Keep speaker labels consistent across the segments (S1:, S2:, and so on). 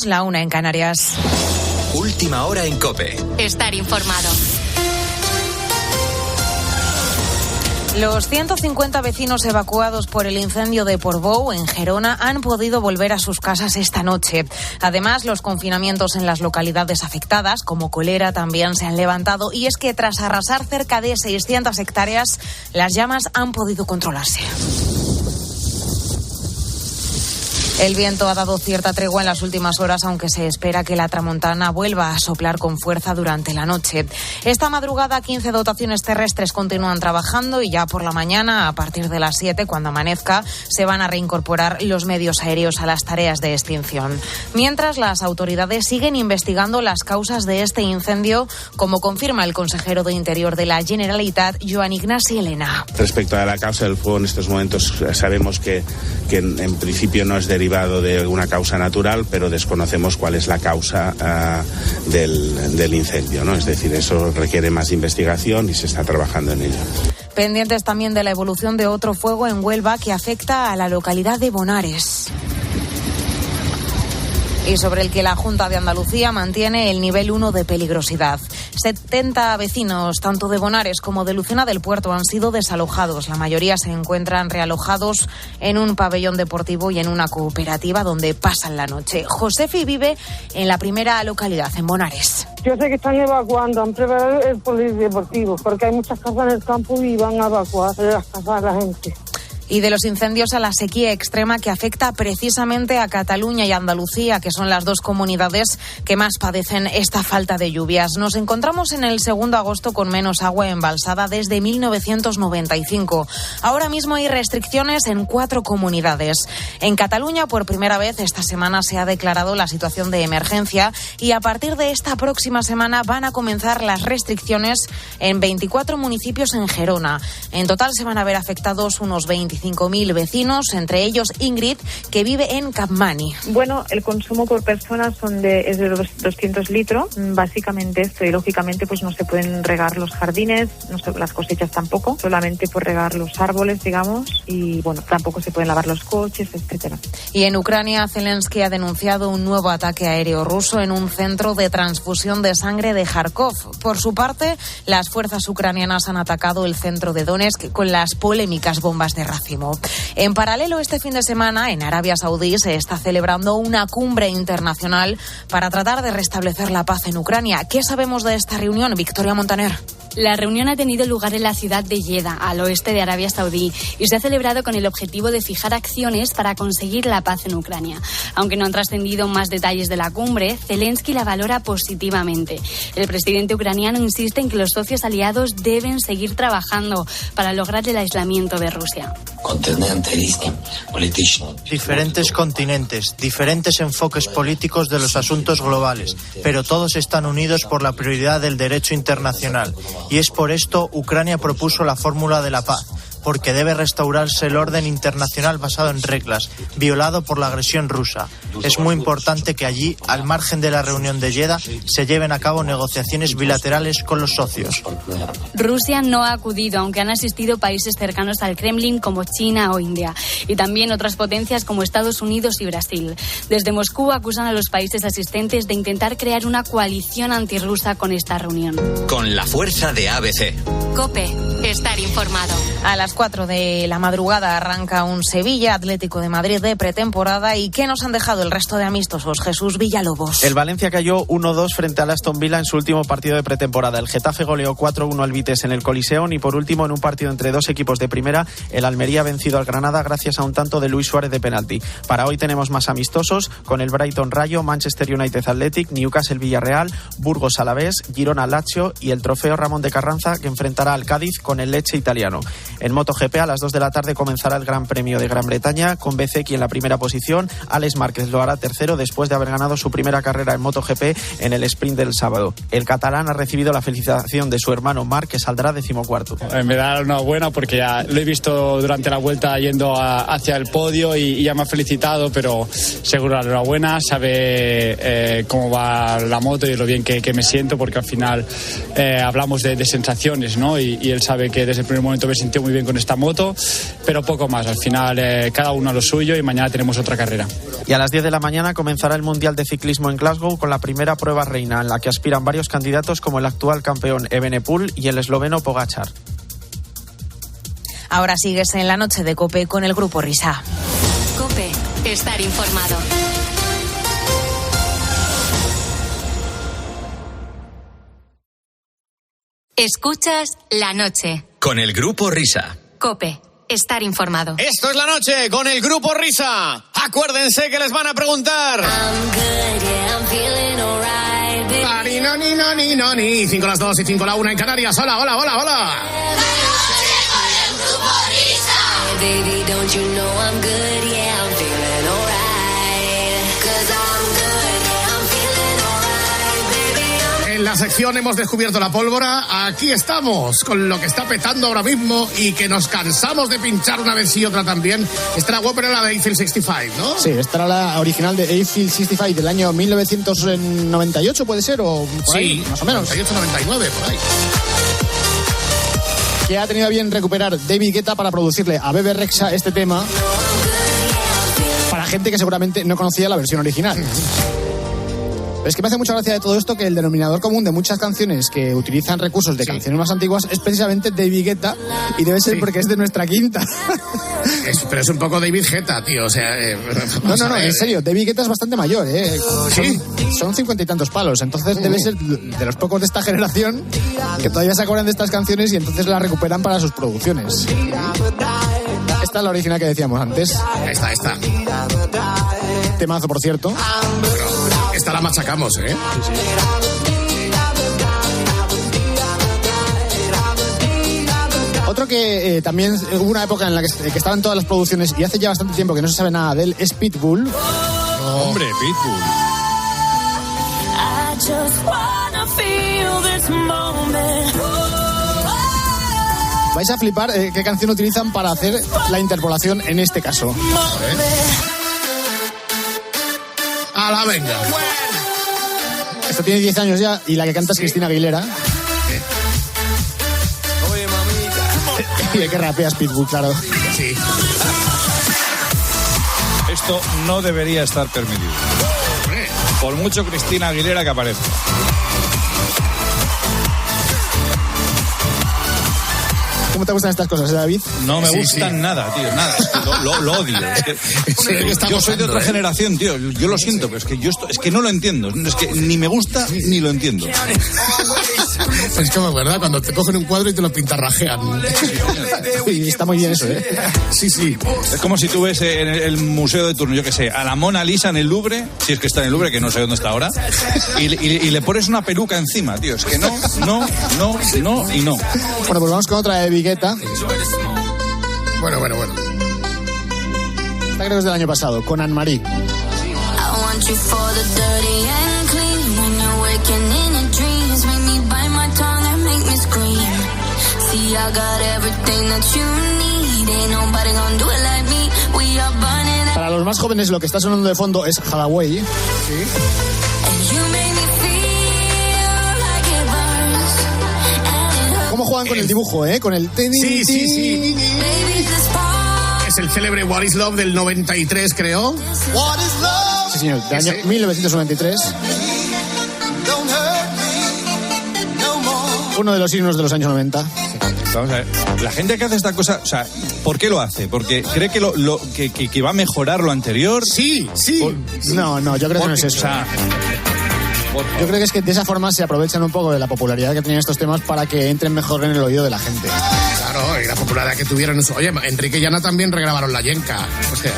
S1: La 1 en Canarias.
S2: Última hora en COPE.
S3: Estar informado.
S1: Los 150 vecinos evacuados por el incendio de Portbou, en Gerona, han podido volver a sus casas esta noche. Además, los confinamientos en las localidades afectadas, como Colera, también se han levantado. Y es que tras arrasar cerca de 600 hectáreas, las llamas han podido controlarse. El viento ha dado cierta tregua en las últimas horas, aunque se espera que la tramontana vuelva a soplar con fuerza durante la noche. Esta madrugada, 15 dotaciones terrestres continúan trabajando y ya por la mañana, a partir de las 7, cuando amanezca, se van a reincorporar los medios aéreos a las tareas de extinción. Mientras, las autoridades siguen investigando las causas de este incendio, como confirma el consejero de Interior de la Generalitat, Joan Ignasi Elena.
S4: Respecto a la causa del fuego, en estos momentos sabemos que en principio no es derivado de una causa natural, pero desconocemos cuál es la causa del incendio, ¿no? Es decir, eso requiere más investigación y se está trabajando en ello.
S1: Pendientes también de la evolución de otro fuego en Huelva que afecta a la localidad de Bonares, y sobre el que la Junta de Andalucía mantiene el nivel 1 de peligrosidad. 70 vecinos, tanto de Bonares como de Lucena del Puerto, han sido desalojados. La mayoría se encuentran realojados en un pabellón deportivo y en una cooperativa donde pasan la noche. Josefi vive en la primera localidad, en Bonares.
S5: Yo sé que están evacuando, han preparado el polideportivo, porque hay muchas casas en el campo y van a evacuar las casas de la gente.
S1: Y de los incendios a la sequía extrema que afecta precisamente a Cataluña y Andalucía, que son las dos comunidades que más padecen esta falta de lluvias. Nos encontramos en el 2 de agosto con menos agua embalsada desde 1995. Ahora mismo hay restricciones en 4 comunidades. En Cataluña, por primera vez esta semana se ha declarado la situación de emergencia y a partir de esta próxima semana van a comenzar las restricciones en 24 municipios en Gerona. En total se van a ver afectados unos 25.000 vecinos, entre ellos Ingrid, que vive en Capmany.
S6: Bueno, el consumo por persona es de 200 litros, básicamente esto, y lógicamente pues no se pueden regar los jardines, las cosechas tampoco, solamente por regar los árboles, digamos, y bueno, tampoco se pueden lavar los coches, etcétera.
S1: Y en Ucrania, Zelensky ha denunciado un nuevo ataque aéreo ruso en un centro de transfusión de sangre de Kharkov. Por su parte, las fuerzas ucranianas han atacado el centro de Donetsk con las polémicas bombas de racimo. En paralelo, este fin de semana, en Arabia Saudí se está celebrando una cumbre internacional para tratar de restablecer la paz en Ucrania. ¿Qué sabemos de esta reunión, Victoria Montaner?
S3: La reunión ha tenido lugar en la ciudad de Jeddah, al oeste de Arabia Saudí, y se ha celebrado con el objetivo de fijar acciones para conseguir la paz en Ucrania. Aunque no han trascendido más detalles de la cumbre, Zelensky la valora positivamente. El presidente ucraniano insiste en que los socios aliados deben seguir trabajando para lograr el aislamiento de Rusia.
S7: Diferentes continentes, diferentes enfoques políticos de los asuntos globales, pero todos están unidos por la prioridad del derecho internacional. Y es por esto Ucrania propuso la fórmula de la paz, porque debe restaurarse el orden internacional basado en reglas, violado por la agresión rusa. Es muy importante que allí, al margen de la reunión de Jeddah, se lleven a cabo negociaciones bilaterales con los socios.
S3: Rusia no ha acudido, aunque han asistido países cercanos al Kremlin como China o India, y también otras potencias como Estados Unidos y Brasil. Desde Moscú acusan a los países asistentes de intentar crear una coalición antirrusa con esta reunión.
S2: Con la fuerza de ABC.
S3: COPE. Estar informado.
S1: A las 4 de la madrugada arranca un Sevilla Atlético de Madrid de pretemporada. ¿Y qué nos han dejado el resto de amistosos? Jesús Villalobos.
S8: El Valencia cayó 1-2 frente al Aston Villa en su último partido de pretemporada. El Getafe goleó 4-1 al Vitesse en el Coliseum y por último, en un partido entre dos equipos de primera, el Almería ha vencido al Granada gracias a un tanto de Luis Suárez de penalti. Para hoy tenemos más amistosos con el Brighton Rayo, Manchester United Athletic, Newcastle Villarreal, Burgos Alavés, Girona Lazio y el Trofeo Ramón de Carranza, que enfrentará al Cádiz con el Lecce italiano. En MotoGP a las 2 de la tarde comenzará el Gran Premio de Gran Bretaña con Bezzecchi en la primera posición. Alex Márquez lo hará tercero después de haber ganado su primera carrera en MotoGP en el sprint del sábado. El catalán ha recibido la felicitación de su hermano Marc, que saldrá 14º.
S9: Me da una buena porque ya lo he visto durante la vuelta yendo hacia el podio y ya me ha felicitado, pero seguro la enhorabuena, sabe cómo va la moto y lo bien que me siento, porque al final hablamos de sensaciones, ¿no? Y él sabe que desde el primer momento me sentí muy bien con esta moto, pero poco más. Al final cada uno a lo suyo y mañana tenemos otra carrera.
S8: Y a las 10 de la mañana comenzará el Mundial de Ciclismo en Glasgow con la primera prueba reina, en la que aspiran varios candidatos como el actual campeón Evenepoel y el esloveno Pogačar.
S1: Ahora sigues en la noche de COPE con el Grupo Risa.
S10: COPE, estar informado. Escuchas La Noche.
S2: Con el Grupo Risa.
S10: COPE, estar informado.
S11: Esto es La Noche con el Grupo Risa. Acuérdense que les van a preguntar. Ni 5 las 2 y 5 la 1 en Canarias. Hola.
S10: La Noche con el Grupo Risa. Baby, don't you know I'm good? Yeah, I'm feeling alright. 'Cause I'm good, yeah, I'm feeling alright, baby.
S11: En la sección hemos descubierto la pólvora. Aquí estamos con lo que está petando ahora mismo y que nos cansamos de pinchar una vez y otra también. Esta era guapa, la de Eiffel 65, ¿no?
S12: Sí, esta era la original de Eiffel 65 del año 1998, ¿puede ser? O por ahí, más o menos.
S11: 98-99, por ahí.
S12: Que ha tenido a bien recuperar David Guetta para producirle a Bebe Rexha este tema para gente que seguramente no conocía la versión original. Es que me hace mucha gracia de todo esto que el denominador común de muchas canciones que utilizan recursos de canciones más antiguas es precisamente David Guetta, y debe ser porque es de nuestra quinta.
S11: Pero es un poco David Guetta, tío, o sea...
S12: No, en serio, David Guetta es bastante mayor, ¿eh?
S11: ¿Sí?
S12: Son 50 y tantos palos, entonces debe ser de los pocos de esta generación que todavía se acuerdan de estas canciones y entonces las recuperan para sus producciones. Esta es la original que decíamos antes.
S11: Esta.
S12: Temazo, por cierto.
S11: Bueno, esta la machacamos, ¿eh?
S12: Sí. Otro que también hubo una época en la que estaban todas las producciones y hace ya bastante tiempo que no se sabe nada de él, es Pitbull.
S13: Hombre, Pitbull.
S12: Vais a flipar qué canción utilizan para hacer la interpolación en este caso.
S11: A la venga.
S12: Esto tiene 10 años ya y la que canta es Cristina Aguilera. Y de que rapeas Pitbull, claro.
S11: Sí.
S13: Esto no debería estar permitido. Por mucho Cristina Aguilera que aparezca.
S12: ¿Cómo te gustan estas cosas, David?
S13: No me gustan nada, tío, nada. Es que lo odio. Es que yo soy de otra generación, tío. Yo lo siento, pero es que es que no lo entiendo. Es que ni me gusta ni lo entiendo.
S11: Es como, ¿verdad? Cuando te cogen un cuadro y te lo pintarrajean.
S12: Y está muy bien eso, ¿eh?
S11: Sí.
S13: Es como si tú ves en el museo de turno, yo qué sé, a la Mona Lisa en el Louvre, si es que está en el Louvre, que no sé dónde está ahora, y le pones una peluca encima, tío. Es que no.
S12: Bueno, pues vamos con otra de Guetta.
S11: Bueno.
S12: Esta creo que es del año pasado, con Anne-Marie. Para los más jóvenes lo que está sonando de fondo es Hathaway. Sí. ¿Cómo juegan con el dibujo, con el...
S11: Sí. Es el célebre What is Love del 93, creo.
S12: What is Love. Sí, señor, del año 1993. Uno de los himnos de los años 90.
S13: Vamos a ver, la gente que hace esta cosa, o sea, ¿por qué lo hace? ¿Porque cree que que va a mejorar lo anterior?
S11: Sí.
S12: No, yo creo que no es eso. Yo creo que es que de esa forma se aprovechan un poco de la popularidad que tenían estos temas para que entren mejor en el oído de la gente.
S11: Claro, y la popularidad que tuvieron. Oye, Enrique y Ana también regrabaron La Yenka. O sea...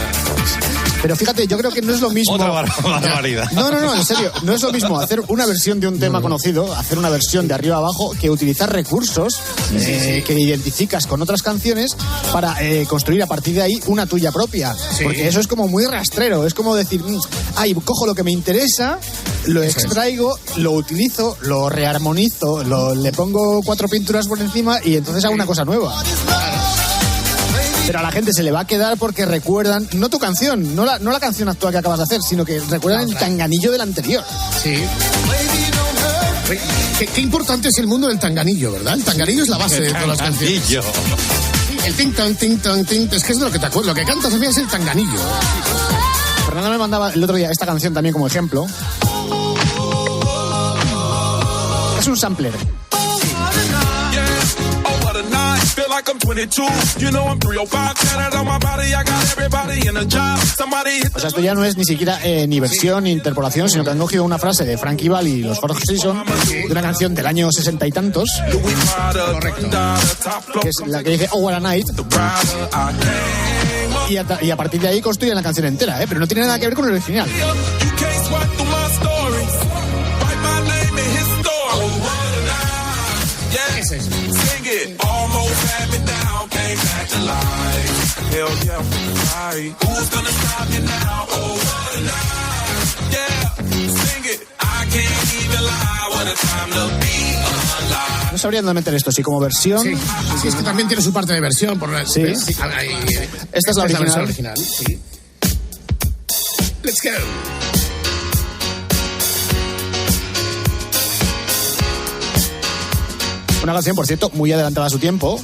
S12: Pero fíjate, yo creo que no es lo mismo...
S13: Otra barbaridad.
S12: No, en serio. No es lo mismo hacer una versión de un tema conocido, hacer una versión de arriba a abajo, que utilizar recursos que identificas con otras canciones para construir a partir de ahí una tuya propia. Sí. Porque eso es como muy rastrero. Es como decir, cojo lo que me interesa, lo extraigo, lo utilizo, lo rearmonizo, le pongo 4 pinturas por encima y entonces hago una cosa nueva. Pero a la gente se le va a quedar porque recuerdan, no tu canción, no la canción actual que acabas de hacer, sino que recuerdan el tanganillo del anterior.
S11: Sí. Qué importante es el mundo del tanganillo, ¿verdad? El tanganillo es la base de todas las canciones. El ting-tong, ting-tong, ting. Es que es de lo que te acuerdas. Lo que cantas a mí es el tanganillo.
S12: Fernando me mandaba el otro día esta canción también como ejemplo. Es un sampler. O sea, esto ya no es ni siquiera ni versión ni interpolación, sino que han cogido una frase de Frankie Valli y los Four Seasons de una canción del año 60 y tantos. Correcto. Que es la que dice Oh What a Night. Y a partir de ahí construyen la canción entera, pero no tiene nada que ver con el original.
S11: ¿Qué es eso?
S12: No sabría dónde meter esto, sí, como versión.
S11: Sí, es que también tiene su parte de versión.
S12: Sí. Esta es la
S11: versión original. Sí. Let's go.
S12: Una canción, por cierto, muy adelantada a su tiempo.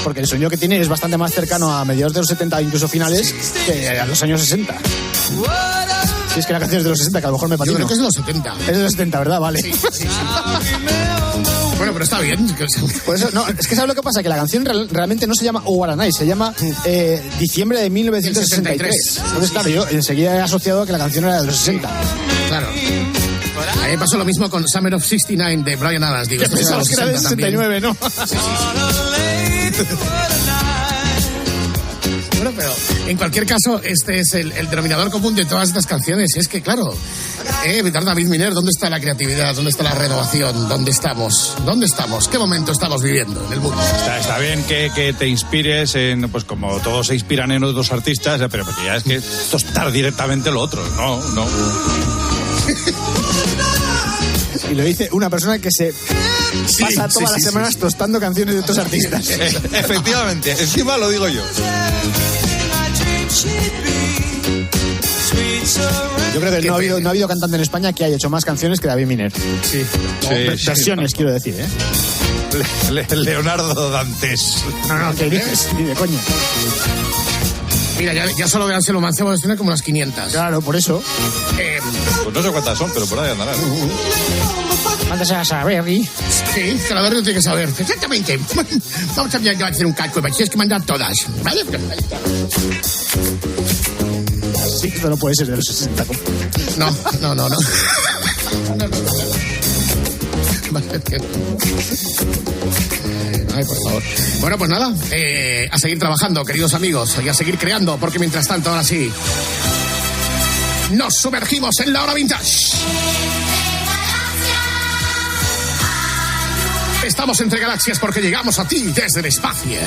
S12: Porque el sonido que tiene es bastante más cercano a mediados de los 70, incluso finales, que a los años 60. Si es que la canción es de los 60, que a lo mejor me patino.
S11: Yo creo que es de los 70.
S12: Es de los 70, ¿verdad? Vale.
S11: Sí. Bueno, pero está bien.
S12: Por eso, no, es que ¿sabes lo que pasa? Que la canción realmente no se llama Oh What a Night, se llama Diciembre de 1963. Entonces, claro, yo enseguida he asociado a que la canción era de los 60.
S11: Claro. A mí me pasó lo mismo con Summer of 69 de Bryan Adams. Digo,
S12: que pensabas que era de 69, ¿no?
S11: Sí. Bueno, pero en cualquier caso, este es el denominador común de todas estas canciones. Es que, claro, David Miner, ¿dónde está la creatividad? ¿Dónde está la renovación? ¿Dónde estamos? ¿Qué momento estamos viviendo en el mundo?
S13: Está bien que te inspires en, pues como todos se inspiran en otros artistas, pero porque ya es que tostar directamente lo otro. No.
S12: Y lo dice una persona que se pasa todas las semanas tostando canciones de otros artistas.
S13: Efectivamente, encima lo digo yo.
S12: Yo creo que no ha habido cantante en España que haya hecho más canciones que David Miner.
S11: Sí.
S12: Versiones, quiero decir,
S13: Leonardo Dantes.
S12: No, ¿qué dices? Ni de coña.
S11: Mira, ya solo de Anselo Mancebo tiene como unas 500.
S12: Claro, por eso.
S13: Pues no sé cuántas son, pero por ahí andarán.
S12: Antes a saber, ¿y?
S11: Sí, que la verdad tiene que saber. Exactamente. Vamos a hacer un cálculo, pero tienes que mandar todas. ¿Vale?
S12: Sí, esto no puede ser de los 60.
S11: No. Ay, por favor. Bueno, pues nada, a seguir trabajando, queridos amigos, y a seguir creando, porque mientras tanto, ahora sí, nos sumergimos en la hora vintage. Estamos entre galaxias porque llegamos a ti desde el espacio.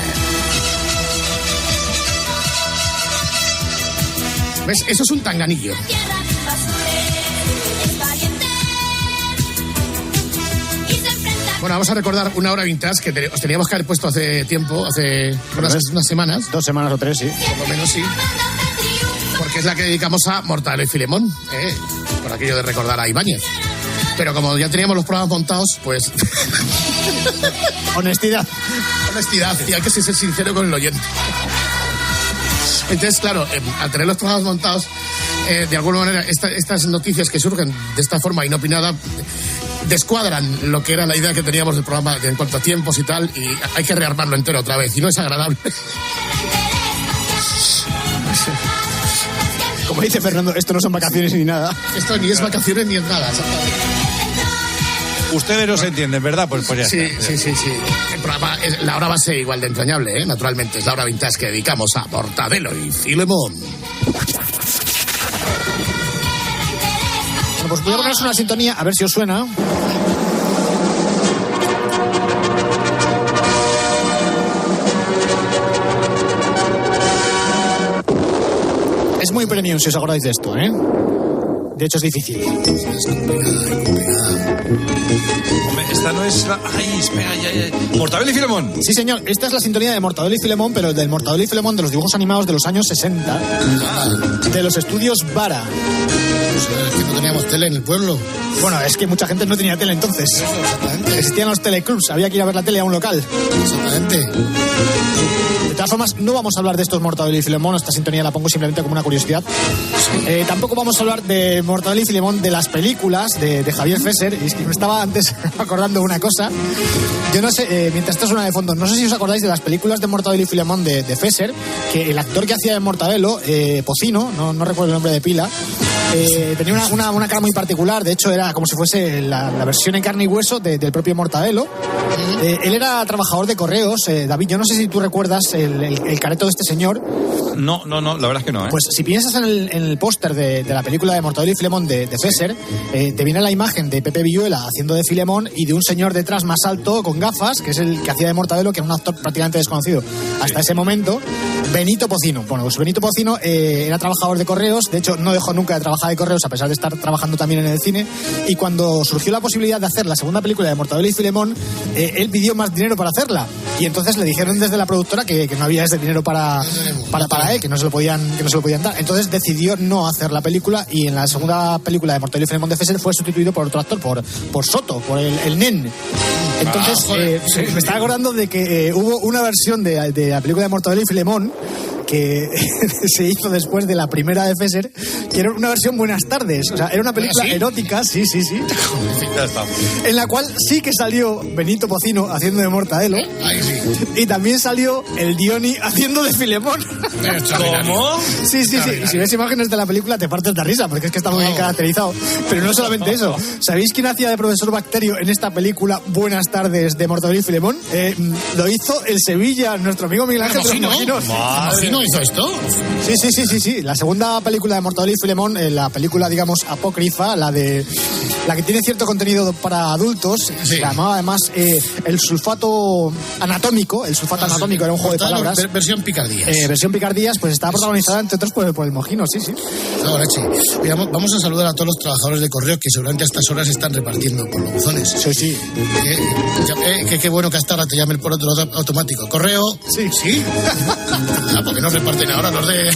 S11: ¿Ves? Eso es un tanganillo. Bueno, vamos a recordar una hora vintage que os teníamos que haber puesto hace tiempo, hace unas semanas.
S12: 2 semanas o 3, sí.
S11: Por lo menos sí. Porque es la que dedicamos a Mortadelo y Filemón, por aquello de recordar a Ibáñez. Pero como ya teníamos los programas montados, pues...
S12: Honestidad,
S11: y hay que ser sincero con el oyente. Entonces, claro, al tener los programas montados, de alguna manera, estas noticias que surgen de esta forma inopinada descuadran lo que era la idea que teníamos del programa en cuanto a tiempos y tal, y hay que rearmarlo entero otra vez, y no es agradable.
S12: Como dice Fernando, esto no son vacaciones ni nada.
S11: Esto ni es vacaciones ni es nada.
S13: Ustedes no se entienden, ¿verdad? Pues ya
S11: sí,
S13: está.
S11: Sí. El programa, la hora va a ser igual de entrañable, naturalmente. Es la hora vintage que dedicamos a Mortadelo y Filemón.
S12: Bueno, pues voy a poneros una sintonía, a ver si os suena. Es muy premium si os acordáis de esto, ¿eh? De hecho es difícil.
S13: Hombre, esta no es la... Ay, espera, ya. ¿Mortadelo y Filemón?
S12: Sí, señor. Esta es la sintonía de Mortadelo y Filemón, pero del Mortadelo y Filemón de los dibujos animados de los años 60. De los estudios Vara.
S11: Es que no teníamos tele en el pueblo.
S12: Bueno, es que mucha gente no tenía tele entonces. Existían los teleclubs, había que ir a ver la tele a un local.
S11: Exactamente.
S12: De todas formas, no vamos a hablar de estos Mortadelo y Filemón, esta sintonía la pongo simplemente como una curiosidad. Tampoco vamos a hablar de Mortadelo y Filemón de las películas de Javier Fesser. Y es que me estaba antes acordando una cosa. Yo no sé, mientras esto suena de fondo, no sé si os acordáis de las películas de Mortadelo y Filemón de Fesser, que el actor que hacía de Mortadelo, Pocino, no recuerdo el nombre de pila, tenía una cara muy particular. De hecho, era como si fuese la versión en carne y hueso del propio Mortadelo. Él era trabajador de correos. David, yo no sé si tú recuerdas el careto de este señor.
S13: No, la verdad es que no.
S12: Pues si piensas en el póster de la película de Mortadelo y Filemón de Fesser, te viene la imagen de Pepe Villuela haciendo de Filemón y de un señor detrás más alto con gafas, que es el que hacía de Mortadelo, que era un actor prácticamente desconocido hasta ese momento, Benito Pocino. Bueno, pues Benito Pocino era trabajador de correos. De hecho, no dejó nunca de trabajar de correos, a pesar de estar trabajando también en el cine. Y cuando surgió la posibilidad de hacer la segunda película de Mortadelo y Filemón, él pidió más dinero para hacerla. Y entonces le dijeron desde la productora que no había ese dinero para él, que no se lo podían dar. Entonces decidió no hacer la película, y en la segunda película de Mortadelo y Filemón de Fesser fue sustituido por otro actor, por Soto, por el Nen. Entonces me estaba acordando de que hubo una versión de la película de Mortadelo y Filemón que se hizo después de la primera de Fesser, que era una versión Buenas tardes. O sea, era una película erótica, sí, en la cual sí que salió Benito Pocino haciendo de Mortadelo. Y también salió el Dioni haciendo de Filemón.
S13: ¿Cómo?
S12: Sí. Y si ves imágenes de la película te partes de risa, porque es que está muy bien caracterizado. Pero no solamente eso. ¿Sabéis quién hacía de profesor Bacterio en esta película Buenas tardes de Mortadelo y Filemón? Lo hizo el Sevilla, nuestro amigo Miguel Ángel de los Mojinos.
S11: ¿No hizo esto?
S12: Sí. La segunda película de Mortadelo y Filemón, la película, digamos, apócrifa, la que tiene cierto contenido para adultos, se llamaba además el sulfato anatómico. El sulfato anatómico era un juego de palabras.
S11: Versión Picardías.
S12: Versión Picardías, pues estaba protagonizada, entre otros, por el Mojino, sí.
S11: Ahora, mira, vamos a saludar a todos los trabajadores de correos que seguramente a estas horas están repartiendo por los buzones.
S12: Sí.
S11: Qué bueno que hasta ahora te llamen por otro automático. Correo. Sí. Porque no reparten ahora los de...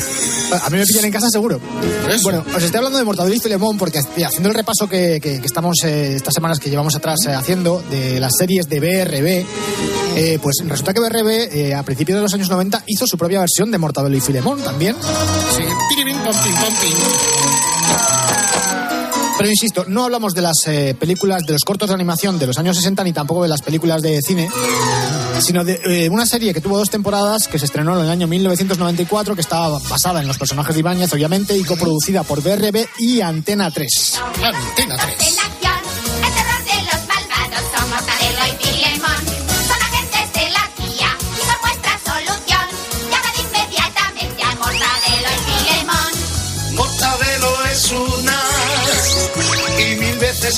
S12: A mí me pillan en casa seguro. Bueno, os estoy hablando de Mortadelo y Filemón porque haciendo el repaso que estamos estas semanas que llevamos atrás haciendo de las series de BRB, pues resulta que BRB a principios de los años 90 hizo su propia versión de Mortadelo y Filemón también.
S11: Sí.
S12: Pero insisto, no hablamos de las películas, de los cortos de animación de los años 60, ni tampoco de las películas de cine, sino de una serie que tuvo 2 temporadas, que se estrenó en el año 1994, que estaba basada en los personajes de Ibáñez, obviamente, y coproducida por BRB y Antena 3.
S11: Antena 3.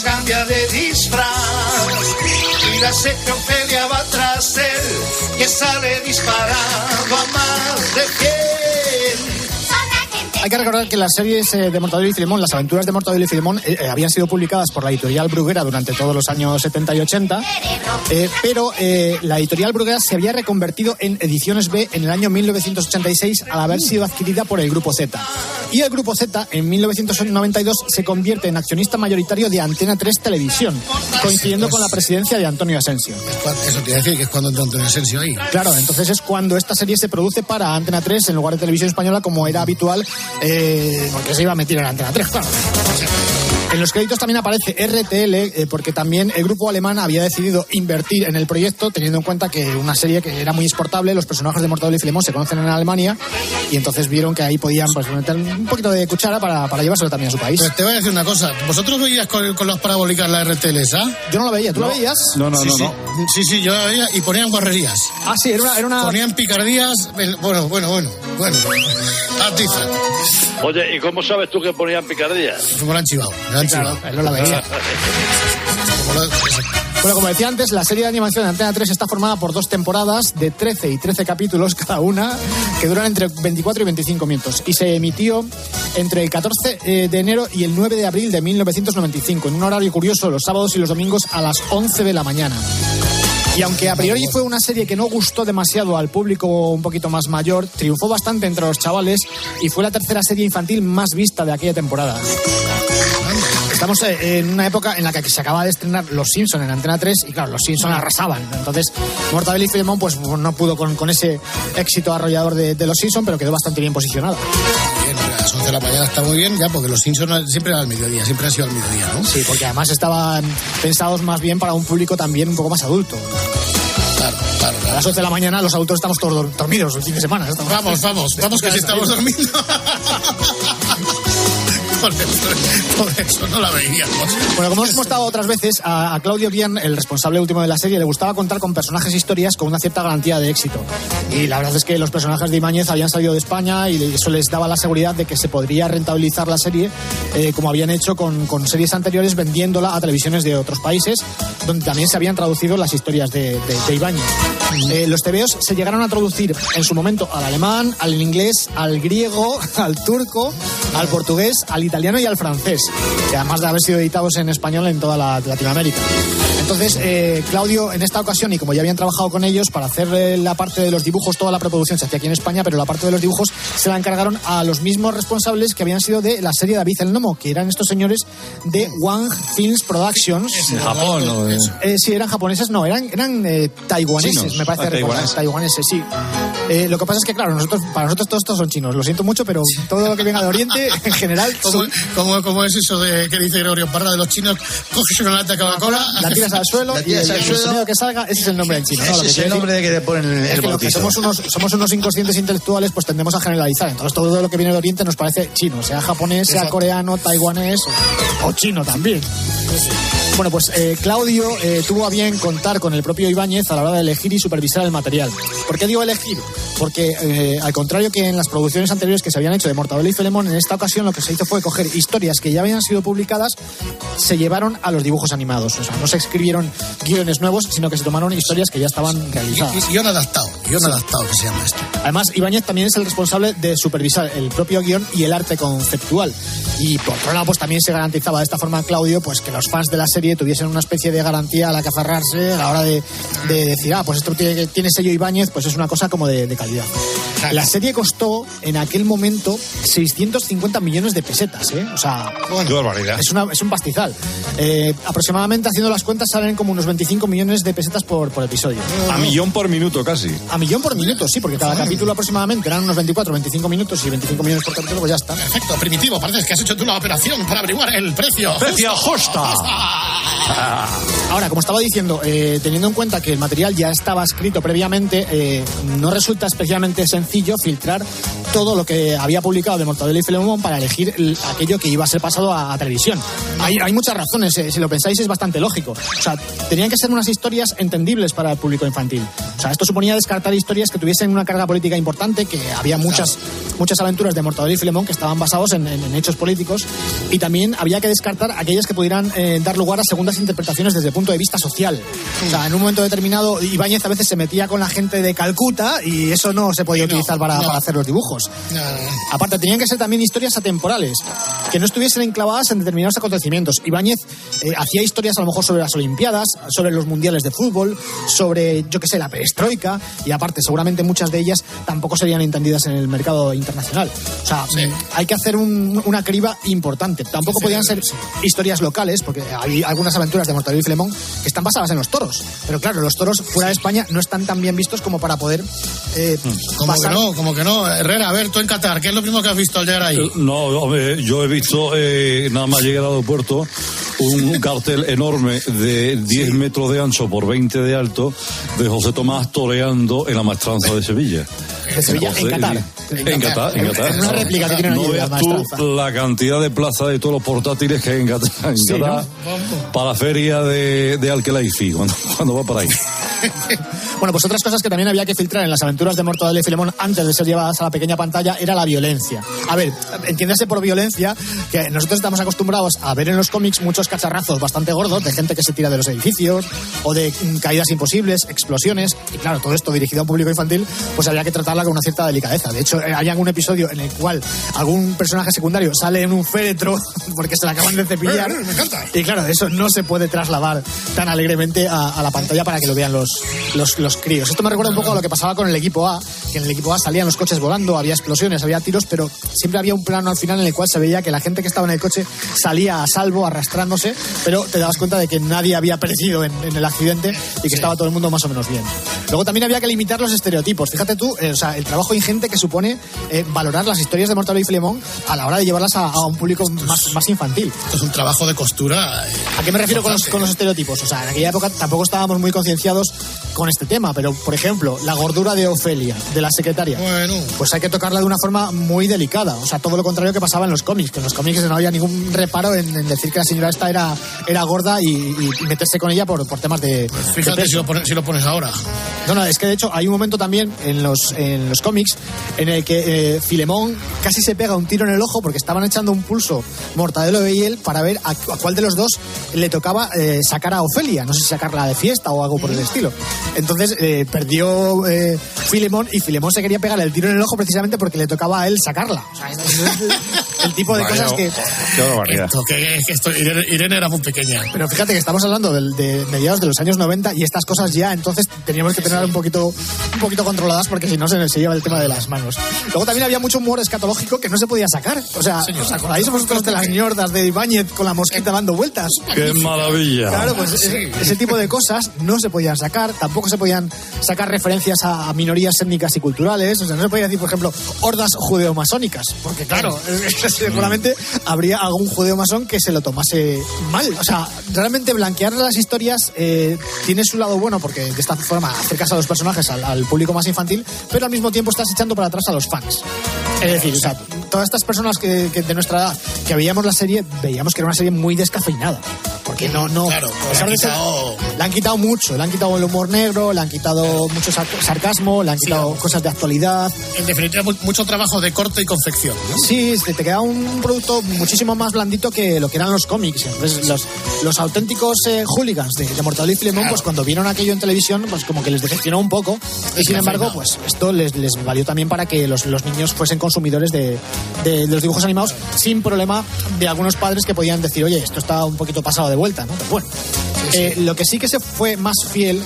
S14: Cambia de disfraz y la secta Ofelia va tras él, que sale disparado a más de 100.
S12: Hay que recordar que las series de Mortadelo y Filemón, las aventuras de Mortadelo y Filemón, habían sido publicadas por la editorial Bruguera durante todos los años 70 y 80, pero la editorial Bruguera se había reconvertido en Ediciones B en el año 1986 al haber sido adquirida por el Grupo Z. Y el Grupo Z, en 1992, se convierte en accionista mayoritario de Antena 3 Televisión, coincidiendo con la presidencia de Antonio Asensio.
S11: Eso te iba a decir, que es cuando entra Antonio Asensio ahí.
S12: Claro, entonces es cuando esta serie se produce para Antena 3 en lugar de Televisión Española, como era habitual, porque se iba a meter en Antena 3, claro. En los créditos también aparece RTL, porque también el grupo alemán había decidido invertir en el proyecto, teniendo en cuenta que una serie que era muy exportable, los personajes de Mortadelo y Filemón se conocen en Alemania, y entonces vieron que ahí podían meter un poquito de cuchara para llevárselo también a su país.
S11: Pues te voy a decir una cosa, ¿vosotros veías con las parabólicas la RTL esa?
S12: Yo no la veía, ¿tú la veías?
S13: No.
S11: Sí, yo la veía y ponían guarrerías.
S12: Ah, sí, era una...
S11: Ponían picardías, bueno. Atiza.
S15: Oye, ¿y cómo sabes tú que ponían picardías?
S11: Como lo han chivado.
S12: Claro, él no la veía. Bueno, como decía antes, la serie de animación de Antena 3 está formada por 2 temporadas de 13 y 13 capítulos cada una, que duran entre 24 y 25 minutos. Y se emitió entre el 14 de enero y el 9 de abril de 1995, en un horario curioso, los sábados y los domingos a las 11 de la mañana. Y aunque a priori fue una serie que no gustó demasiado al público un poquito más mayor, triunfó bastante entre los chavales y fue la tercera serie infantil más vista de aquella temporada. Estamos en una época en la que se acaba de estrenar Los Simpson en Antena 3 y claro, Los Simpson arrasaban. Entonces, Mortadelo y Filemón pues no pudo con ese éxito arrollador de Los Simpson, pero quedó bastante bien posicionado.
S11: Bien, a las 11 de la mañana está muy bien, ya, porque Los Simpson siempre era al mediodía, siempre ha sido al mediodía, ¿no?
S12: Sí, porque además estaban pensados más bien para un público también un poco más adulto.
S11: Claro.
S12: A las 11 de la mañana los adultos estamos todos dormidos el fin de semana.
S11: Vamos, que si estamos dormidos. Por eso no la veíamos.
S12: Bueno, como hemos mostrado otras veces, a Claudio Guion, el responsable último de la serie, le gustaba contar con personajes e historias con una cierta garantía de éxito. Y la verdad es que los personajes de Ibáñez habían salido de España y eso les daba la seguridad de que se podría rentabilizar la serie, como habían hecho con series anteriores, vendiéndola a televisiones de otros países, donde también se habían traducido las historias de Ibáñez. Los tebeos se llegaron a traducir en su momento al alemán, al inglés, al griego, al turco, al portugués, al italiano y al francés, que además de haber sido editados en español en toda Latinoamérica. Entonces, Claudio, en esta ocasión, y como ya habían trabajado con ellos, para hacer la parte de los dibujos, toda la preproducción se hacía aquí en España, pero la parte de los dibujos se la encargaron a los mismos responsables que habían sido de la serie David el Nomo, que eran estos señores de Wang Films Productions.
S13: ¿En Japón?
S12: Sí, eran japoneses, no, eran taiwaneses, chinos, me parece recordar. Taiwaneses, sí. Lo que pasa es que, claro, para nosotros todos estos son chinos, lo siento mucho, pero todo lo que venga de Oriente, en general...
S11: ¿Cómo es eso que dice Gregorio Parra de los chinos? Coges una lata de Coca-Cola,
S12: la tiras al suelo y el sonido que salga, ese es el nombre en chino.
S16: Ese es el nombre de que te ponen el bautizo.
S12: Somos unos inconscientes intelectuales, pues tendemos a generalizar. Entonces todo lo que viene de Oriente nos parece chino, sea japonés, sea coreano, taiwanés o chino también. Bueno, pues Claudio tuvo a bien contar con el propio Ibáñez a la hora de elegir y supervisar el material. ¿Por qué digo elegir? Porque al contrario que en las producciones anteriores que se habían hecho de Mortadelo y Filemón, en esta ocasión lo que se hizo fue coger historias que ya habían sido publicadas, se llevaron a los dibujos animados. O sea, no se escribieron guiones nuevos, sino que se tomaron historias que ya estaban realizadas.
S11: Guión adaptado que se llama esto.
S12: Además, Ibáñez también es el responsable de supervisar el propio guión y el arte conceptual. Y por otro lado, pues también se garantizaba de esta forma a Claudio, pues que los fans de la serie tuviesen una especie de garantía a la que aferrarse a la hora de decir, pues esto tiene sello Ibáñez, pues es una cosa como de calidad. La serie costó en aquel momento 650 millones de pesetas, ¿eh? O sea,
S13: qué barbaridad.
S12: Es un pastizal. Aproximadamente, haciendo las cuentas, salen como unos 25 millones de pesetas por episodio.
S13: A millón por minuto casi.
S12: A millón por minuto, sí, porque cada capítulo aproximadamente eran unos 24, 25 minutos y 25 millones por capítulo, pues ya está.
S11: Perfecto, Primitivo, parece que has hecho tú la operación para averiguar el precio.
S13: ¡Precio justo!
S12: Ahora, como estaba diciendo, teniendo en cuenta que el material ya estaba escrito previamente, no resulta especialmente sencillo filtrar todo lo que había publicado de Mortadelo y Filemón para elegir aquello que iba a ser pasado a televisión. Hay muchas razones, si lo pensáis es bastante lógico. O sea, tenían que ser unas historias entendibles para el público infantil. O sea, esto suponía descartar historias que tuviesen una carga política importante, que había muchas aventuras de Mortadelo y Filemón que estaban basados en hechos políticos, y también había que descartar aquellas que pudieran dar lugar a segundas interpretaciones desde el punto de vista social. O sea, en un momento determinado Ibáñez a veces se metía con la gente de Calcuta y eso no se podía utilizar para hacer los dibujos. Aparte, tenían que ser también historias atemporales, que no estuviesen enclavadas en determinados acontecimientos. Ibáñez hacía historias a lo mejor sobre las Olimpiadas, sobre los mundiales de fútbol, sobre, yo qué sé, la perestroika, y aparte seguramente muchas de ellas tampoco serían entendidas en el mercado internacional. O sea, hay que hacer una criba importante. Tampoco podían ser historias locales, porque hay algunas aventuras de Mortadelo y Filemón que están basadas en los toros. Pero claro, los toros fuera de España no están tan bien vistos como para poder
S11: Como que no. Herrera, a ver, tú en Qatar, ¿qué es lo primero que has visto al llegar ahí?
S17: No, yo he visto, nada más llegar al aeropuerto, un cartel enorme de 10 metros de ancho por 20 de alto de José Tomás toreando en la Maestranza de Sevilla.
S12: De Sevilla, en Qatar.
S17: En Qatar.
S12: En una réplica que tienen allí.
S17: No veas tú la cantidad de plazas de todos los portátiles que hay en Qatar,
S12: Sí, ¿no?
S17: Para la feria de Alquelaifi, cuando va para ahí.
S12: Bueno, pues otras cosas que también había que filtrar en las aventuras de Mortadelo y Filemón antes de ser llevadas a la pequeña pantalla era la violencia. A ver, entiéndase por violencia que nosotros estamos acostumbrados a ver en los cómics muchos cacharrazos bastante gordos de gente que se tira de los edificios o de caídas imposibles, explosiones, y claro, todo esto dirigido a un público infantil, pues había que tratarla con una cierta delicadeza. De hecho, hay algún episodio en el cual algún personaje secundario sale en un féretro porque se la acaban de cepillar.
S11: Me encanta.
S12: Y claro, eso no se puede trasladar tan alegremente a la pantalla para que lo vean los los críos. Esto me recuerda un poco a lo que pasaba con el equipo A, que en el equipo A salían los coches volando, había explosiones, había tiros, pero siempre había un plano al final en el cual se veía que la gente que estaba en el coche salía a salvo, arrastrándose, pero te dabas cuenta de que nadie había perecido en el accidente y que estaba todo el mundo más o menos bien. Luego también había que limitar los estereotipos. Fíjate tú, el trabajo ingente que supone valorar las historias de Mortadelo y Filemón a la hora de llevarlas a un público más infantil.
S11: Esto es un trabajo de costura.
S12: ¿A qué me refiero con los estereotipos? O sea, en aquella época tampoco estábamos muy concienciados con este tema, pero, por ejemplo, la gordura de Ofelia, de la secretaria, pues hay que tocarla de una forma muy delicada. O sea, todo lo contrario que pasaba en los cómics, que en los cómics no había ningún reparo en decir que la señora esta era gorda y meterse con ella por temas de...
S11: Pues fíjate si lo pones ahora.
S12: No, es que de hecho hay un momento también en los cómics en el que Filemón casi se pega un tiro en el ojo porque estaban echando un pulso Mortadelo y él para ver a cuál de los dos le tocaba sacar a Ofelia, no sé si sacarla de fiesta o algo por el estilo. Entonces perdió Filemón y Filemón se quería pegar el tiro en el ojo precisamente porque le tocaba a él sacarla. O sea, el tipo de cosas que...
S11: Irene era muy pequeña.
S12: Pero fíjate que estamos hablando de mediados de los años 90 y estas cosas ya entonces teníamos que tener un poquito controladas porque si no se lleva el tema de las manos. Luego también había mucho humor escatológico que no se podía sacar. O sea, ¿os acordáis vosotros de las ñordas de Ibáñez con la mosquita dando vueltas?
S17: ¡Qué maravilla!
S12: Claro, pues ese tipo de cosas no se podían sacar. Tampoco se podían sacar referencias a minorías étnicas y culturales. O sea, no se podía decir, por ejemplo, hordas judeomasónicas. Porque claro, seguramente habría algún judeomasón que se lo tomase mal. O sea, realmente blanquear las historias tiene su lado bueno porque de esta forma acercas a los personajes al público más infantil, pero al mismo tiempo estás echando para atrás a los fans. Es decir, o sea, todas estas personas que de nuestra edad que veíamos la serie, veíamos que era una serie muy descafeinada. Porque no claro, le han quitado mucho, le han quitado el humor negro, le han quitado mucho sarcasmo, le han quitado cosas de actualidad.
S11: En definitiva, mucho trabajo de corte y confección, ¿no?
S12: Sí, te queda un producto muchísimo más blandito que lo que eran los cómics. Entonces, los auténticos hooligans de Mortadelo y Filemón, pues cuando vieron aquello en televisión, pues como que les decepcionó un poco. Y sin embargo, pues esto les valió también para que los niños fuesen consumidores de los dibujos animados sin problema de algunos padres que podían decir, oye, esto está un poquito pasado de vuelta, ¿no? Pero bueno. Lo que sí que se fue más fiel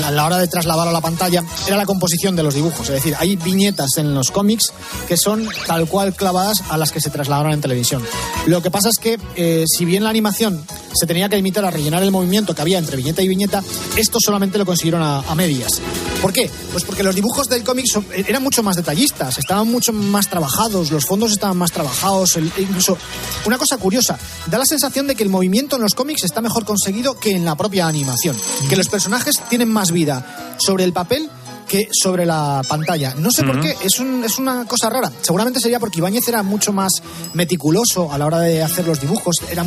S12: a la hora de trasladar a la pantalla era la composición de los dibujos. Es decir, hay viñetas en los cómics que son tal cual clavadas a las que se trasladaron en televisión. Lo que pasa es que si bien la animación se tenía que limitar a rellenar el movimiento que había entre viñeta y viñeta, esto solamente lo consiguieron a medias. ¿Por qué? Pues porque los dibujos del cómic eran mucho más detallistas, estaban mucho más trabajados, los fondos estaban más trabajados, incluso una cosa curiosa, da la sensación de que el movimiento en los cómics está mejor conseguido que en la propia animación, que los personajes tienen más vida sobre el papel que sobre la pantalla. No sé por qué, es una cosa rara. Seguramente sería porque Ibáñez era mucho más meticuloso a la hora de hacer los dibujos, era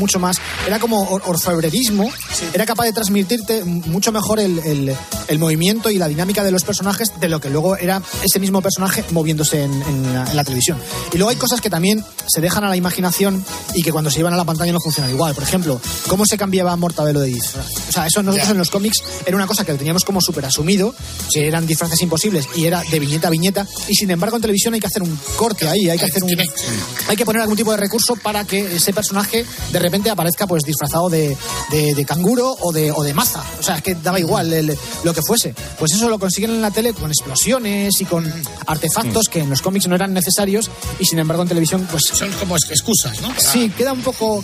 S12: como orfebrerismo, era capaz de transmitirte mucho mejor el movimiento y la dinámica de los personajes de lo que luego era ese mismo personaje moviéndose en la televisión. Y luego hay cosas que también se dejan a la imaginación y que cuando se llevan a la pantalla no funcionan igual. Por ejemplo, cómo se cambiaba Mortadelo de disfraz. O sea, eso nosotros en los cómics era una cosa que teníamos como súper asumido, que eran disfraces imposibles y era de viñeta a viñeta, y sin embargo en televisión hay que hacer un corte ahí, hay que poner algún tipo de recurso para que ese personaje de repente aparezca pues disfrazado de canguro o de maza. O sea, es que daba igual lo que fuese. Pues eso lo consiguen en la tele con explosiones y con artefactos que en los cómics no eran necesarios y sin embargo en televisión pues
S11: son como excusas, ¿no?
S12: Sí, queda un poco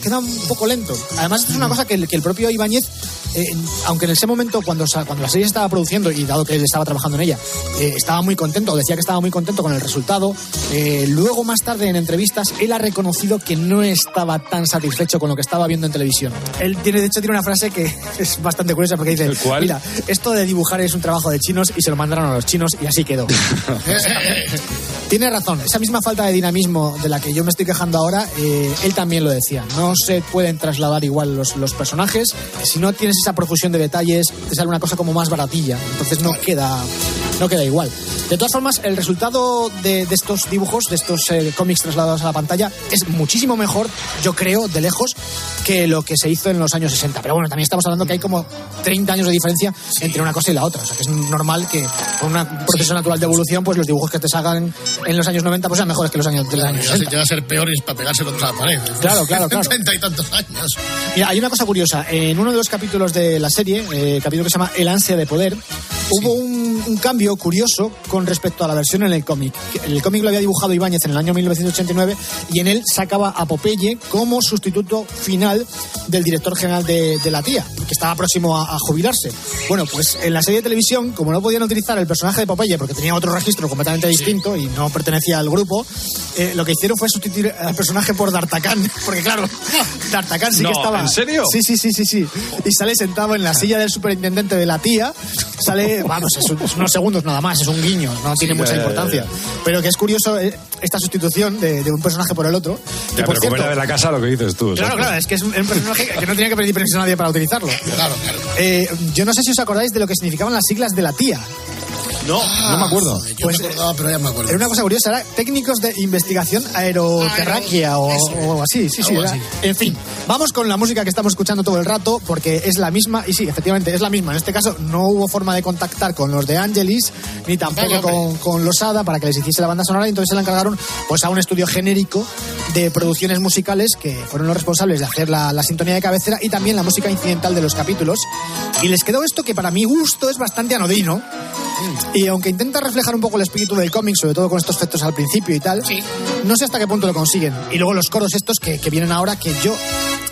S12: lento. Además esto es una cosa que el propio Ibáñez, aunque en ese momento cuando la serie se estaba produciendo y dado que él estaba trabajando en ella, estaba muy contento, decía que estaba muy contento con el resultado. Luego más tarde en entrevistas él ha reconocido que no estaba tan satisfecho con lo que estaba viendo en televisión. Él de hecho tiene una frase que es bastante curiosa porque dice, mira, esto de dibujar es un trabajo de chinos y se lo mandaron a los chinos y así quedó. Tiene razón, esa misma falta de dinamismo de la que yo me estoy quejando ahora, él también lo decía. No se pueden trasladar igual los personajes. Si no tienes esa profusión de detalles, te sale una cosa como más baratilla. Entonces no queda igual. De todas formas, el resultado de estos dibujos, de estos cómics trasladados a la pantalla, es muchísimo mejor, yo creo, de lejos, que lo que se hizo en los años 60. Pero bueno, también estamos hablando que hay como 30 años de diferencia entre una cosa y la otra. O sea, que es normal que con un proceso natural de evolución, pues los dibujos que te salgan en los años 90 pues sean mejores que los años 60.
S11: Ya va a ser peor y es para pegarse contra la pared.
S12: Claro.
S11: 30 y tantos años.
S12: Mira, hay una cosa curiosa. En uno de los capítulos de la serie, capítulo que se llama El ansia de poder, hubo un cambio curioso con respecto a la versión en el cómic. El cómic lo había dibujado Ibáñez en el año 1989 y en él sacaba a Popeye como sustituto final del director general de la tía, que estaba próximo a jubilarse. Bueno, pues en la serie de televisión, como no podían utilizar el personaje de Popeye porque tenía otro registro completamente distinto y no pertenecía al grupo, lo que hicieron fue sustituir al personaje por D'Artagnan, porque claro, D'Artagnan sí que estaba...
S13: ¿En serio?
S12: Sí. Y sale sentado en la silla del superintendente de la tía. Sale, vamos, es unos segundos nada más, es un guiño, no tiene mucha importancia. Pero que es curioso esta sustitución de un personaje por el otro.
S17: Ya, pero como era de la casa, lo que dices tú.
S12: Claro, es que es un personaje que no tenía que pedir permiso a nadie para utilizarlo.
S11: Claro.
S12: Yo no sé si os acordáis de lo que significaban las siglas de la tía.
S13: No me acuerdo.
S11: Yo me acordaba, pero ya me acuerdo.
S12: Era una cosa curiosa, era técnicos de investigación aeroterráquea o así, era. En fin, vamos con la música que estamos escuchando todo el rato, porque es la misma, y sí, efectivamente, es la misma. En este caso no hubo forma de contactar con los de Angelis, ni tampoco con los Ada para que les hiciese la banda sonora, y entonces se la encargaron pues a un estudio genérico de producciones musicales que fueron los responsables de hacer la sintonía de cabecera y también la música incidental de los capítulos. Y les quedó esto que para mi gusto es bastante anodino. Y aunque intenta reflejar un poco el espíritu del cómic, sobre todo con estos efectos al principio y tal, no sé hasta qué punto lo consiguen. Y luego los coros estos que vienen ahora, que yo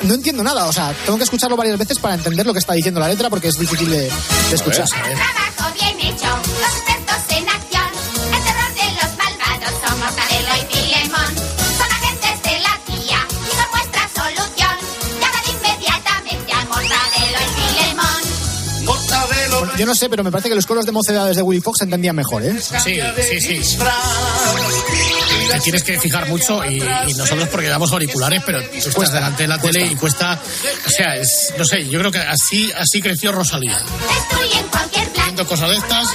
S12: no entiendo nada. O sea, tengo que escucharlo varias veces para entender lo que está diciendo la letra, porque es difícil de escuchar.
S10: Trabajo bien hecho, los expertos en acción, el terror de los malvados somos Adelo y Filemón. Son agentes de la tía y son nuestra solución. Llaman inmediatamente a Mortadelo y Filemón.
S12: Bueno, yo no sé, pero me parece que los coros de mocedades de Willy Fox se entendían mejor, ¿eh?
S11: Sí. Te tienes que fijar mucho y nosotros porque damos auriculares, pero tú estás delante de la tele y cuesta... O sea, no sé, yo creo que así creció Rosalía.
S10: Destruyen cualquier plan,
S11: viendo cosas de estas.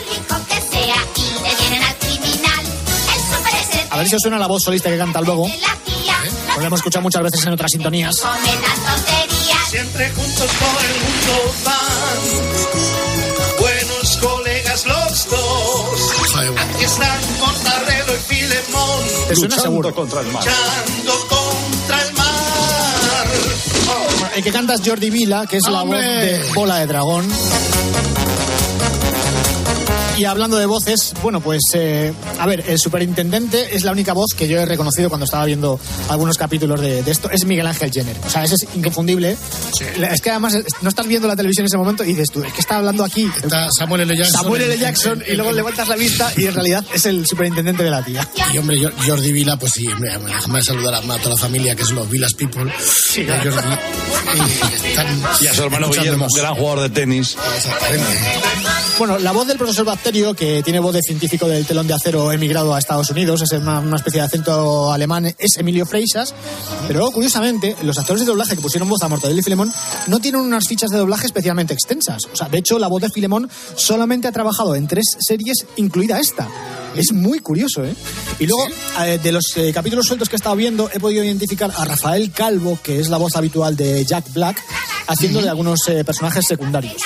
S10: que sea y detienen al criminal. El super es el
S12: A ver si os suena la voz solista que canta luego.
S10: de la tía.
S12: Lo hemos escuchado muchas veces en otras sintonías.
S10: Comen las tonterías.
S14: Siempre juntos por el mundo van, buenos colegas los dos. Aquí están Mortadelo y Filemón,
S12: ¿Te suena seguro?
S17: Contra el mar.
S14: luchando contra el mar.
S12: Bueno, el que canta es Jordi Vila, que es la voz de Bola de Dragón. Y hablando de voces, bueno, pues, a ver, el superintendente es la única voz que yo he reconocido cuando estaba viendo algunos capítulos de esto. Es Miguel Ángel Jenner. O sea, ese es inconfundible. Sí. Es que además no estás viendo la televisión en ese momento y dices tú, es que está hablando aquí.
S11: Está Samuel L. Jackson.
S12: Y luego levantas la vista y en realidad es el superintendente de la tía.
S11: Y hombre, Jordi Vila, pues sí, hombre, déjame saludar a toda la familia que es los Vilas People. Sí,
S17: y a su hermano Guillermo, gran jugador de tenis.
S11: Exactamente.
S12: Bueno, la voz del profesor Bacterio, que tiene voz de científico del telón de acero emigrado a Estados Unidos, es una especie de acento alemán, es Emilio Freixas. Pero luego, curiosamente, los actores de doblaje que pusieron voz a Mortadelo y Filemón no tienen unas fichas de doblaje especialmente extensas. O sea, de hecho, la voz de Filemón solamente ha trabajado en 3 series, incluida esta. Es muy curioso, ¿eh? Y luego, de los capítulos sueltos que he estado viendo, he podido identificar a Rafael Calvo, que es la voz habitual de Jack Black, haciendo de algunos personajes secundarios.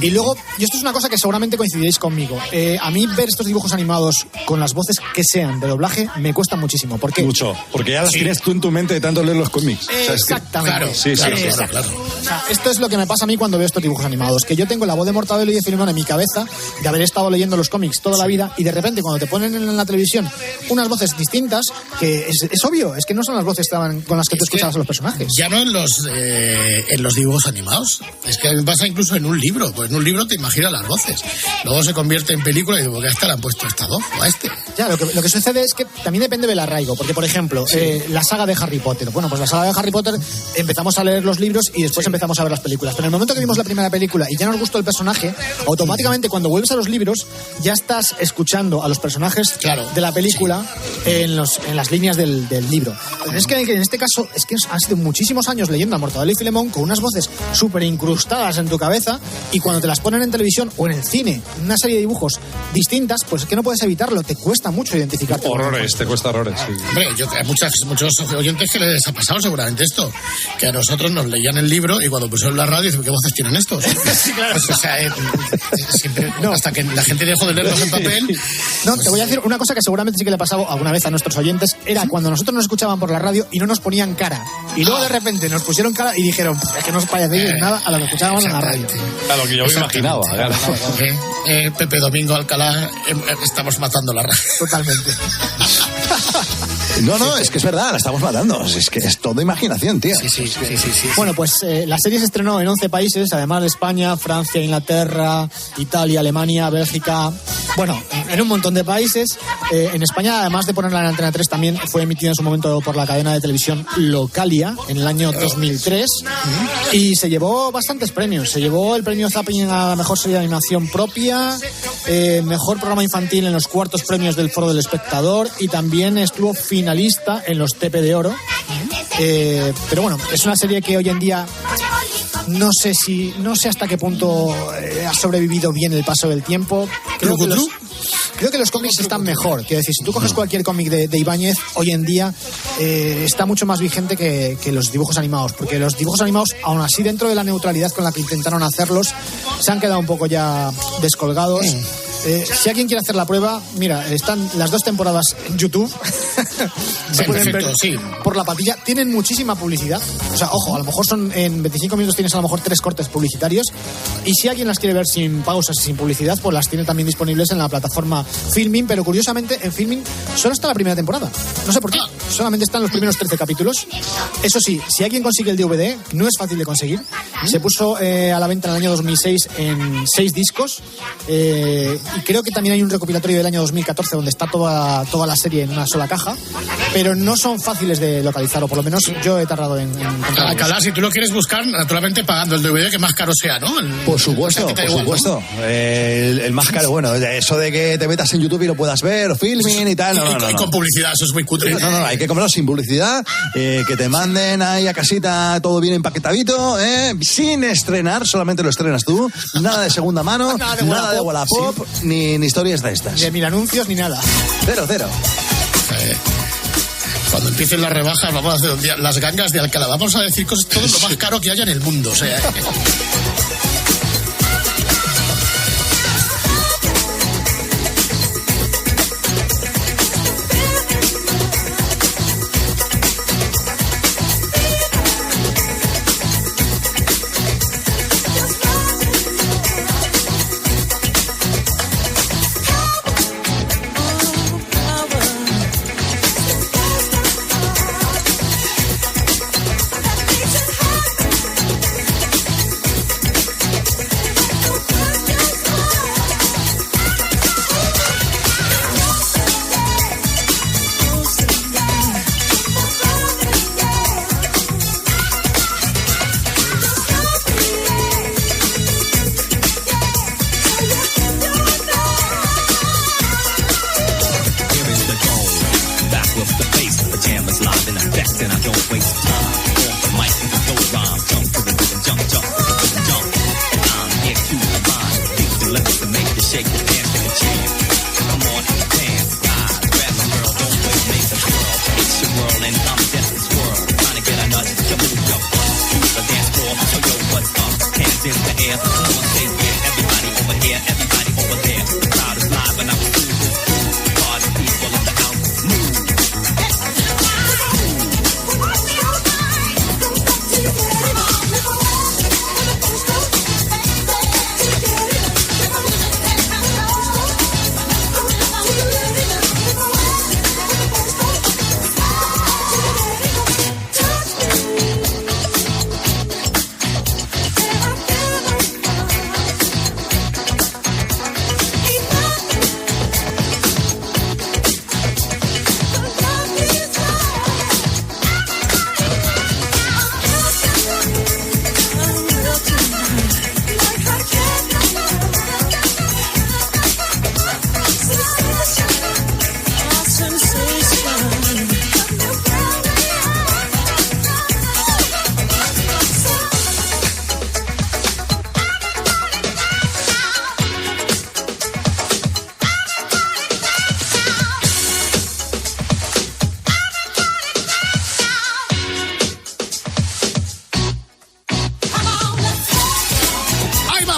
S12: Y luego, y esto es una cosa que seguramente coincidiréis conmigo, a mí ver estos dibujos animados con las voces que sean de doblaje me cuesta muchísimo. ¿Por qué?
S17: Mucho, porque ya las tienes tú en tu mente de tanto leer los cómics.
S12: Exactamente.
S17: O sea,
S11: Claro.
S12: O sea, esto es lo que me pasa a mí cuando veo estos dibujos animados, que yo tengo la voz de Mortadelo y de Filemón en mi cabeza, de haber estado leyendo los cómics toda la vida, y de repente cuando te ponen en la televisión unas voces distintas, que es obvio, es que no son las voces con las que tú escuchabas a los personajes.
S11: Ya no en los dibujos animados, es que pasa incluso en un libro. Pues en un libro te imaginas las voces, luego se convierte en película y digo, ¿por qué a esta le han puesto esta voz o a este?
S12: Ya, lo que sucede es que también depende del arraigo, porque por ejemplo, la saga de Harry Potter, bueno, pues la saga de Harry Potter empezamos a leer los libros y después empezamos a ver las películas, pero en el momento que vimos la primera película y ya nos gustó el personaje, automáticamente cuando vuelves a los libros ya estás escuchando a los personajes de la película en las líneas del libro. Pero es que en este caso es que han sido muchísimos años leyendo a Mortadelo y Filemón con unas voces súper incrustadas en tu cabeza, y cuando te las ponen en televisión o en el cine, una serie de dibujos distintas, pues es que no puedes evitarlo, te cuesta mucho identificarte.
S13: Horrores, te cuesta horrores, sí.
S11: Hombre, hay muchos oyentes que les ha pasado seguramente esto, que a nosotros nos leían el libro y cuando pusieron la radio dicen, ¿qué voces tienen estos?
S12: Sí, claro.
S11: Pues, o sea, siempre, hasta que la gente dejó de leerlos en papel.
S12: No, te voy a decir una cosa que seguramente sí que le ha pasado alguna vez a nuestros oyentes, era cuando nosotros nos escuchaban por la radio y no nos ponían cara. Y luego de repente nos pusieron cara y dijeron, es que no os parecéis nada a lo que escuchábamos en la radio.
S13: A lo que yo me imaginaba, claro.
S11: Pepe Domingo Alcalá, estamos matando la radio.
S12: Totalmente.
S16: No, es que es verdad, la estamos matando. Es que es todo imaginación, tío.
S11: Sí.
S12: Bueno, pues la serie se estrenó en 11 países, además de España, Francia, Inglaterra, Italia, Alemania, Bélgica. Bueno, en un montón de países. En España, además de ponerla en Antena 3, también fue emitida en su momento por la cadena de televisión Localia en el año 2003. Y se llevó bastantes premios. Se llevó el premio Zapping a la mejor serie de animación propia, mejor programa infantil en los cuartos premios del Foro del Espectador y también estuvo finalista en los TP de Oro. Pero bueno, es una serie que hoy en día no sé hasta qué punto ha sobrevivido bien el paso del tiempo. Creo que los cómics están mejor. Quiero decir, si tú coges cualquier cómic de Ibáñez, hoy en día está mucho más vigente que los dibujos animados. Porque los dibujos animados, aún así, dentro de la neutralidad con la que intentaron hacerlos, se han quedado un poco ya descolgados. Si alguien quiere hacer la prueba, mira, están las 2 temporadas en YouTube. Se pueden ver por la patilla. Tienen muchísima publicidad. O sea, ojo, a lo mejor son en 25 minutos tienes a lo mejor 3 cortes publicitarios. Y si alguien las quiere ver sin pausas y sin publicidad, pues las tiene también disponibles en la plataforma Filmin. Pero curiosamente, en Filmin solo está la primera temporada. No sé por qué. Solamente están los primeros 13 capítulos. Eso sí, si alguien consigue el DVD, no es fácil de conseguir. Se puso a la venta en el año 2006 en 6 discos. Y creo que también hay un recopilatorio del año 2014 donde está toda la serie en una sola caja, pero no son fáciles de localizar, o por lo menos yo he tardado en encontrarlos.
S11: Alcalá, si tú lo quieres buscar, naturalmente pagando el DVD que más caro sea, ¿no?
S16: Por supuesto. ¿No? El más caro, bueno, eso de que te metas en YouTube y lo puedas ver, o Filmin y tal, no.
S11: Y con publicidad, eso es muy cutre.
S16: No, hay que comprarlo sin publicidad, que te manden ahí a casita todo bien empaquetadito, sin estrenar, solamente lo estrenas tú, nada de segunda mano, nada de Wallapop, ni historias de estas.
S12: Ni anuncios, ni nada.
S16: Cero.
S11: Cuando empiecen las rebajas, vamos a hacer un día las gangas de Alcalá. Vamos a decir cosas, todo lo más caro que haya en el mundo. O sea,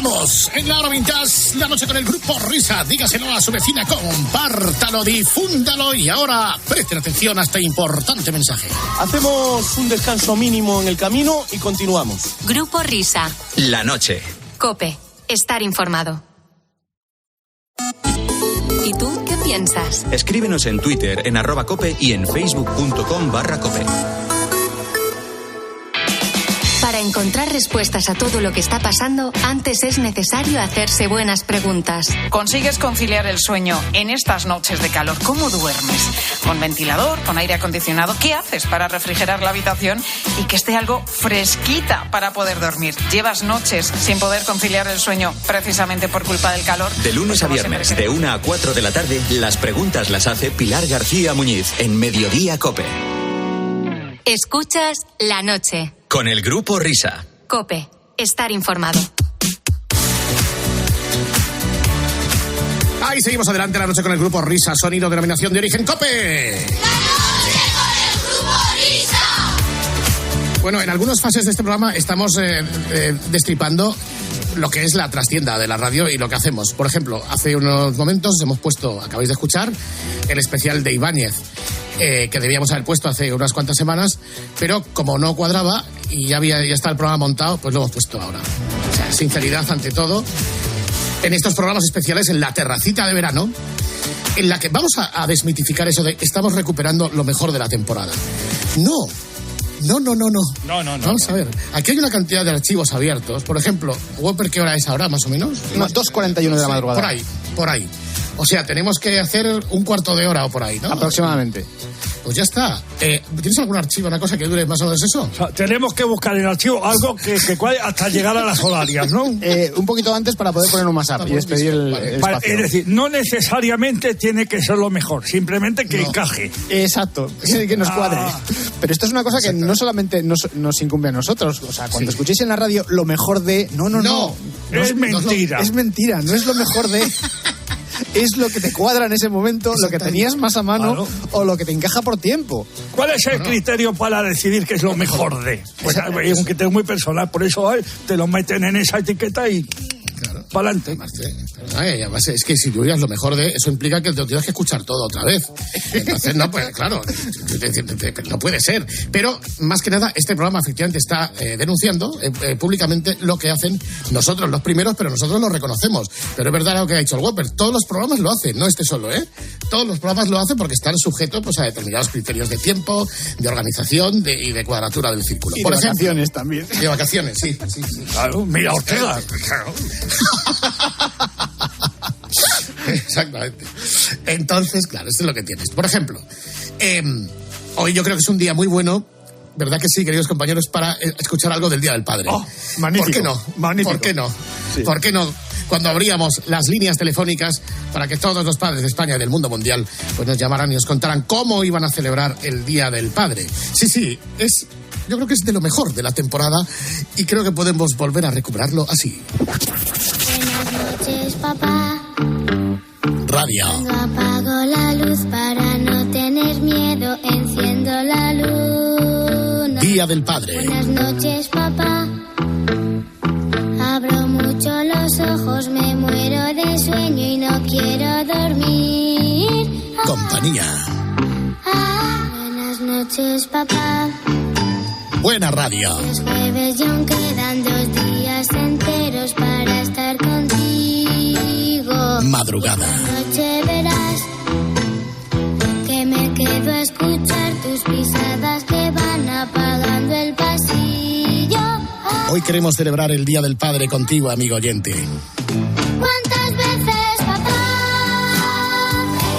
S11: Continuamos en la hora vintage, la noche con el grupo Risa. Dígaselo a su vecina, compártalo, difúndalo y ahora presten atención a este importante mensaje.
S18: Hacemos un descanso mínimo en el camino y continuamos.
S19: Grupo Risa.
S2: La noche.
S19: COPE. Estar informado. ¿Y tú qué piensas?
S2: Escríbenos en Twitter, en @cope y en facebook.com/cope.
S19: Para encontrar respuestas a todo lo que está pasando, antes es necesario hacerse buenas preguntas.
S20: ¿Consigues conciliar el sueño en estas noches de calor? ¿Cómo duermes? ¿Con ventilador? ¿Con aire acondicionado? ¿Qué haces para refrigerar la habitación y que esté algo fresquita para poder dormir? ¿Llevas noches sin poder conciliar el sueño precisamente por culpa del calor?
S2: De lunes a viernes, de 1 a 4 de la tarde, las preguntas las hace Pilar García Muñiz en Mediodía COPE.
S19: Escuchas La Noche.
S2: Con el grupo Risa.
S19: COPE. Estar informado.
S11: Ahí seguimos adelante la noche con el grupo Risa, sonido denominación de origen COPE. Bueno, en algunas fases de este programa estamos destripando lo que es la trastienda de la radio y lo que hacemos. Por ejemplo, hace unos momentos hemos puesto, acabáis de escuchar, el especial de Ibáñez, que debíamos haber puesto hace unas cuantas semanas, pero como no cuadraba y ya está el programa montado, pues lo hemos puesto ahora. O sea, sinceridad ante todo. En estos programas especiales, en la terracita de verano, en la que vamos a desmitificar eso de estamos recuperando lo mejor de la temporada. No. Vamos a ver. Aquí hay una cantidad de archivos abiertos. Por ejemplo, Whopper, ¿qué hora es ahora, más o menos?
S12: 2:41 de la madrugada.
S11: Por ahí. O sea, tenemos que hacer un cuarto de hora o por ahí, ¿no?
S12: Aproximadamente.
S11: Pues ya está. ¿Tienes algún archivo, una cosa que dure más o menos eso?
S21: O sea, tenemos que buscar en el archivo algo que cuadre hasta llegar a las horarias, ¿no?
S12: Un poquito antes para poder poner un WhatsApp y despedir el espacio.
S21: Es decir, no necesariamente tiene que ser lo mejor, simplemente que encaje.
S12: Exacto, que nos cuadre. Pero esto es una cosa que no solamente nos incumbe a nosotros. O sea, cuando escuchéis en la radio lo mejor de... No.
S21: Es mentira.
S12: Es mentira, no es lo mejor de... Es lo que te cuadra en ese momento, lo que tenías más a mano o lo que te encaja por tiempo.
S21: ¿Cuál es el criterio para decidir qué es lo mejor de? Pues es un criterio muy personal, por eso te lo meten en esa etiqueta y... Claro. Para adelante.
S11: Además, es que si tuvieras lo mejor de eso implica que te lo tienes que escuchar todo otra vez. Entonces, no, pues claro, no puede ser. Pero, más que nada, este programa efectivamente está denunciando públicamente lo que hacen nosotros, los primeros, pero nosotros lo reconocemos. Pero es verdad lo que ha dicho el Whopper. Todos los programas lo hacen, no este solo, ¿eh? Todos los programas lo hacen porque están sujetos pues, a determinados criterios de tiempo, de organización y de cuadratura del círculo.
S12: Y por de vacaciones también.
S11: De vacaciones, sí.
S21: Claro, mira Ortega. Claro.
S11: Exactamente. Entonces, claro, esto es lo que tienes. Por ejemplo, hoy yo creo que es un día muy bueno, ¿verdad que sí, queridos compañeros, para escuchar algo del Día del Padre?
S21: Oh, magnífico.
S11: ¿Por qué no?
S21: Magnífico.
S11: ¿Por qué no?
S21: Sí.
S11: ¿Por qué no? Cuando abríamos las líneas telefónicas para que todos los padres de España y del mundo mundial pues nos llamaran y nos contaran cómo iban a celebrar el Día del Padre. Sí, yo creo que es de lo mejor de la temporada y creo que podemos volver a recuperarlo así.
S10: Buenas noches, papá.
S11: Radio.
S10: Cuando apago la luz para no tener miedo, enciendo la luna.
S11: Día del Padre.
S10: Buenas noches, papá. Abro mucho los ojos, me muero de sueño y no quiero dormir.
S11: Compañía.
S10: Buenas noches, papá.
S11: Buena radio.
S10: Los jueves ya aún quedan 2 días enteros para estar contigo.
S11: Madrugada.
S10: Noche verás que me quedo a escuchar tus pisadas que van apagando el pasillo.
S11: Hoy queremos celebrar el Día del Padre contigo, amigo oyente.
S10: ¿Cuántas veces, papá,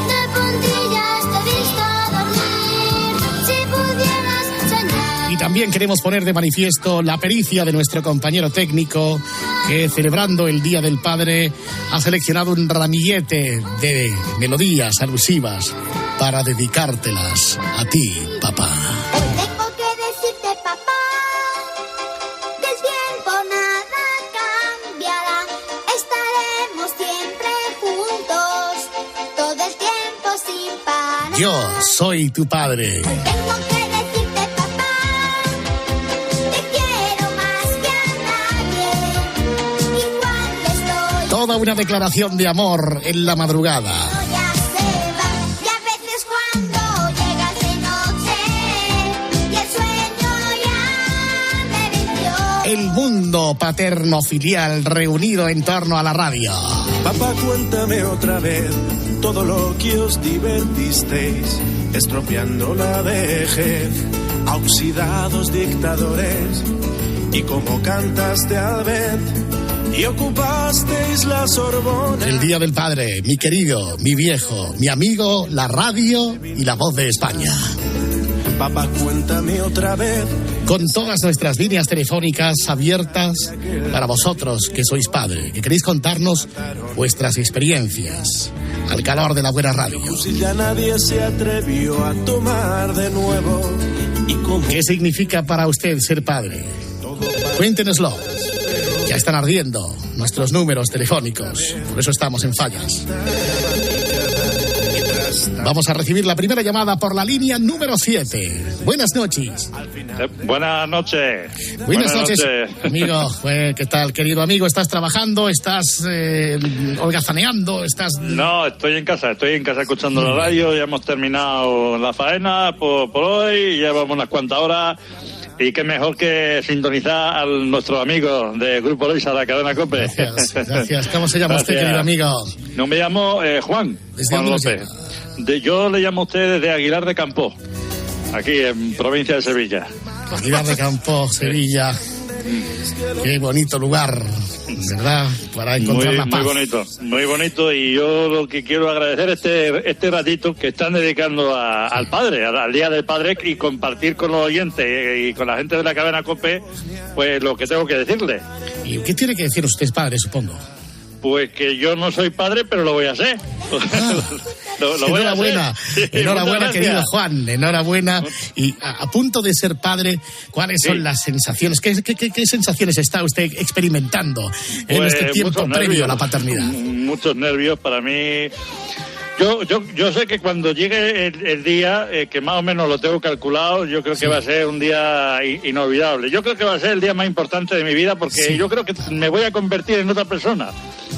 S10: de puntillas te he visto dormir? Si pudieras soñar.
S11: Y también queremos poner de manifiesto la pericia de nuestro compañero técnico que, celebrando el Día del Padre, ha seleccionado un ramillete de melodías alusivas para dedicártelas a ti, papá.
S10: Tengo que decirte, papá, del tiempo nada cambiará. Estaremos siempre juntos, todo el tiempo sin parar.
S11: Yo soy tu padre.
S10: Tengo que decirte, papá, te quiero más que a nadie. Y cuando
S11: Toda una declaración de amor en la madrugada. El mundo paterno-filial reunido en torno a la radio.
S4: Papá, cuéntame otra vez todo lo que os divertisteis, estropeando la vejez a oxidados dictadores, y cómo cantaste al vez y ocupasteis la Sorbona.
S11: El Día del Padre, mi querido, mi viejo, mi amigo, la radio y la voz de España.
S4: Papá, cuéntame otra vez.
S11: Con todas nuestras líneas telefónicas abiertas para vosotros que sois padre, que queréis contarnos vuestras experiencias al calor de la buena radio.
S4: Si ya nadie se atrevió a tomar de nuevo.
S11: ¿Qué significa para usted ser padre? Cuéntenoslo. Ya están ardiendo nuestros números telefónicos, por eso estamos en fallas. Vamos a recibir la primera llamada por la línea número 7. Buenas noches.
S15: Buenas noches.
S11: Buenas noches, amigo. ¿Qué tal, querido amigo? ¿Estás trabajando? ¿Estás holgazaneando?
S15: No, estoy en casa escuchando la radio. Ya hemos terminado la faena por hoy. Llevamos unas cuantas horas. Y qué mejor que sintonizar a nuestros amigos de Grupo Loisa de la cadena COPE.
S11: Gracias. ¿Cómo se llama usted, querido amigo?
S15: No, me llamo Juan López. Yo le llamo a usted desde Aguilar de Campoo, aquí en provincia de Sevilla.
S11: Aguilar de Campoo, Sevilla. Qué bonito lugar, ¿verdad? Para encontrar la paz.
S15: Muy bonito. Y yo lo que quiero agradecer este ratito que están dedicando al padre, al Día del Padre, y compartir con los oyentes y con la gente de la cadena COPE, pues lo que tengo que decirle.
S11: ¿Y qué tiene que decir usted, padre, supongo?
S15: Pues que yo no soy padre, pero lo voy a hacer.
S11: Enhorabuena, enhorabuena, querido Juan, enhorabuena. Y a punto de ser padre, ¿cuáles son las sensaciones? ¿Qué sensaciones está usted experimentando en este tiempo previo a la paternidad?
S15: Muchos nervios para mí. Yo sé que cuando llegue el día, que más o menos lo tengo calculado, yo creo que va a ser un día inolvidable. Yo creo que va a ser el día más importante de mi vida, porque yo creo que me voy a convertir en otra persona.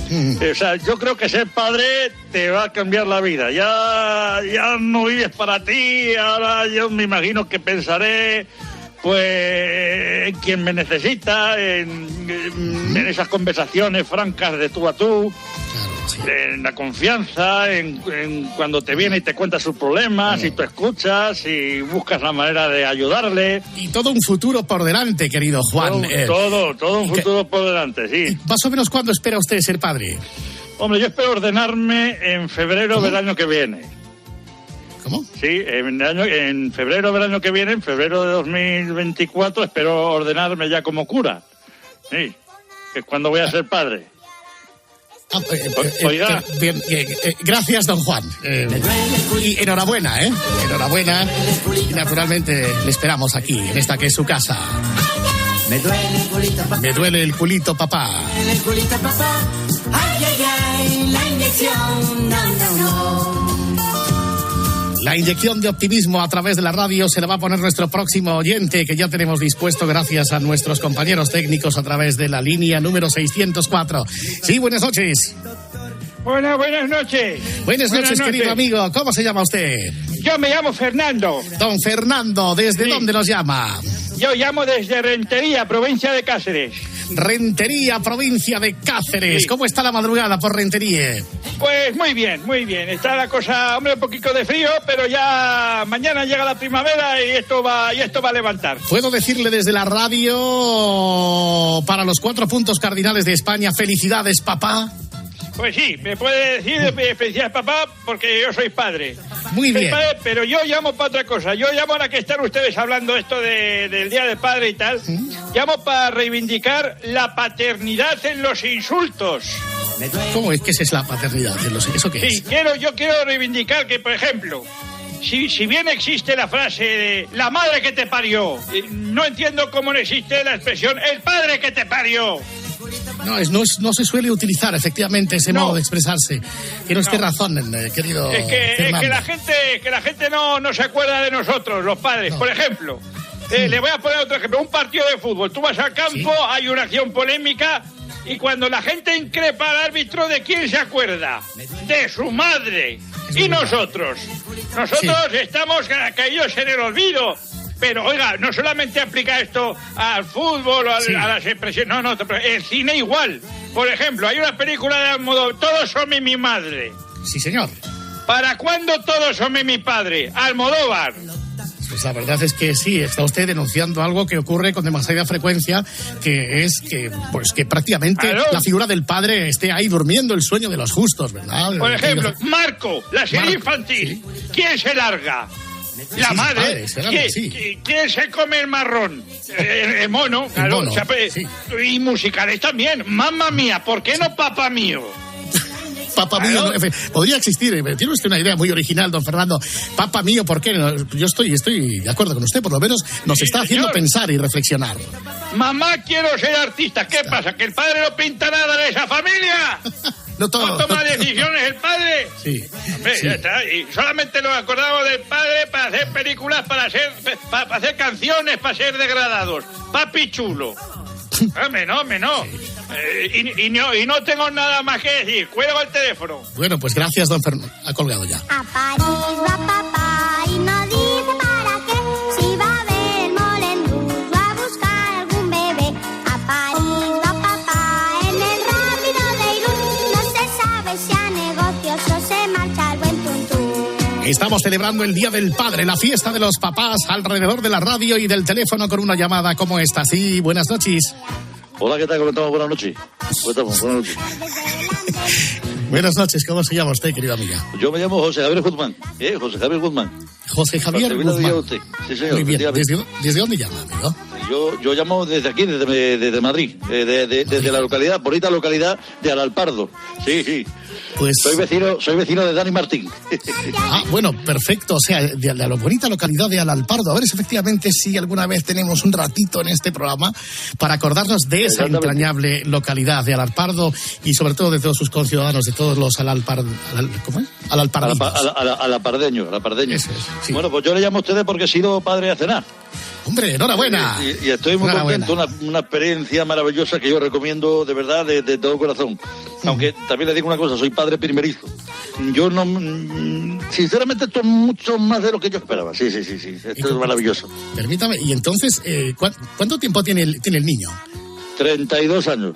S15: O sea, yo creo que ser padre te va a cambiar la vida. Ya no vives para ti, ahora yo me imagino que pensaré pues en quien me necesita, en esas conversaciones francas de tú a tú. En la confianza, en cuando te viene y te cuenta sus problemas, y tú escuchas y buscas la manera de ayudarle.
S11: Y todo un futuro por delante, querido Juan.
S15: Todo un futuro por delante, sí.
S11: ¿Más o menos cuándo espera usted ser padre?
S15: Hombre, yo espero ordenarme en febrero del año que viene.
S11: ¿Cómo?
S15: Sí, en febrero del año que viene, en febrero de 2024, espero ordenarme ya como cura. Sí, que es cuando voy a ser padre.
S11: Oiga. Bien, gracias, don Juan. Y enhorabuena, enhorabuena. Y naturalmente le esperamos aquí, en esta que es su casa. Me duele el culito, papá. Me duele el culito, papá. Ay, ay, ay, la inyección, no. La inyección de optimismo a través de la radio se la va a poner nuestro próximo oyente, que ya tenemos dispuesto gracias a nuestros compañeros técnicos a través de la línea número 604. Sí, buenas noches.
S22: Buenas noches.
S11: Buenas noches, querido amigo. ¿Cómo se llama usted?
S22: Yo me llamo Fernando.
S11: Don Fernando, ¿desde dónde nos llama?
S22: Yo llamo desde Rentería, provincia de Cáceres.
S11: Rentería, provincia de Cáceres. Sí. ¿Cómo está la madrugada por Rentería?
S22: Pues muy bien. Está la cosa, hombre, un poquito de frío, pero ya mañana llega la primavera y esto va a levantar.
S11: ¿Puedo decirle desde la radio, para los 4 puntos cardinales de España, felicidades, papá?
S22: Pues sí, me puede decir felicidades, papá, porque yo soy padre.
S11: Muy bien.
S22: Soy padre, pero yo llamo para otra cosa. Yo llamo ahora que están ustedes hablando esto del Día del Padre y tal. Llamo para reivindicar la paternidad en los insultos.
S11: ¿Cómo es que esa es la paternidad en los insultos? ¿Eso qué es?
S22: Sí, yo quiero reivindicar que, por ejemplo, si bien existe la frase de la madre que te parió, no entiendo cómo no existe la expresión el padre que te parió.
S11: No se suele utilizar efectivamente ese modo de expresarse. Tiene usted razón, querido.
S22: Es que la gente no se acuerda de nosotros, los padres. Por ejemplo, le voy a poner otro ejemplo. Un partido de fútbol. Tú vas al campo, hay una acción polémica Y cuando la gente increpa al árbitro, ¿de quién se acuerda? De su madre. Y nosotros estamos caídos en el olvido. Pero, oiga, no solamente aplica esto al fútbol o a las expresiones, no, el cine igual. Por ejemplo, hay una película de Almodóvar, Todos son mi madre.
S11: Sí, señor.
S22: ¿Para cuándo Todos son mi padre? Almodóvar.
S11: Pues la verdad es que sí, está usted denunciando algo que ocurre con demasiada frecuencia, que es que prácticamente la figura del padre esté ahí durmiendo el sueño de los justos, ¿verdad?
S22: Por ejemplo, Marco, la serie infantil. ¿Sí? ¿Quién se larga? La madre. ¿Quién se come el marrón? El mono, claro.
S11: El mono,
S22: y musicales también. Mamma mía, ¿por qué no papá mío?
S11: Papá mío, podría existir, tiene usted una idea muy original, don Fernando. Papá mío, ¿por qué? Yo estoy de acuerdo con usted, por lo menos nos está haciendo pensar y reflexionar.
S22: Mamá, quiero ser artista. ¿Qué pasa? ¿Que el padre no pinta nada de esa familia?
S11: No
S22: toma decisiones el padre.
S11: Sí.
S22: Hombre, ya está. Y solamente nos acordamos del padre para hacer películas, para hacer canciones, para ser degradados. Papi chulo. Hombre, no. Y no tengo nada más que decir. Cuelgo el teléfono.
S11: Bueno, pues gracias, don Fernando. Ha colgado ya.
S10: A París va papá y no dice para qué. Si va a ver Molendus, va a buscar algún bebé. A París va papá en el rápido de Irún. No se sabe si a negocios o se marcha al buen tuntún.
S11: Estamos celebrando el Día del Padre, la fiesta de los papás, alrededor de la radio y del teléfono con una llamada como esta. Sí, buenas noches.
S5: Hola, ¿qué tal? ¿Cómo estamos? Buenas noches. Buenas noches.
S11: Buenas noches, ¿cómo se llama usted, querida amiga?
S5: Yo me llamo José Javier Guzmán. José Javier Guzmán.
S11: José Javier Guzmán.
S5: Usted. Sí, señor.
S11: Muy bien. ¿Desde dónde llama, amigo?
S5: Yo llamo desde aquí, desde Madrid, desde la localidad, bonita localidad de Alalpardo. Sí.
S11: Pues...
S5: Soy vecino de Dani Martín.
S11: Bueno, perfecto. O sea, de la bonita localidad de Alalpardo. A ver si efectivamente alguna vez tenemos un ratito en este programa para acordarnos de esa entrañable localidad de Alalpardo y sobre todo de todos sus conciudadanos, de todos los alalpardinos.
S5: Alalpardeños.
S11: Eso es, sí.
S5: Bueno, pues yo le llamo a ustedes porque he sido padre a cenar.
S11: Hombre, enhorabuena.
S5: Y estoy muy contento, una experiencia maravillosa que yo recomiendo de verdad de todo corazón. Aunque también le digo una cosa, soy padre primerizo. Yo no, sinceramente esto es mucho más de lo que yo esperaba. Sí, esto es maravilloso.
S11: Permítame, y entonces, ¿cuánto tiempo tiene el niño?
S5: 32 años.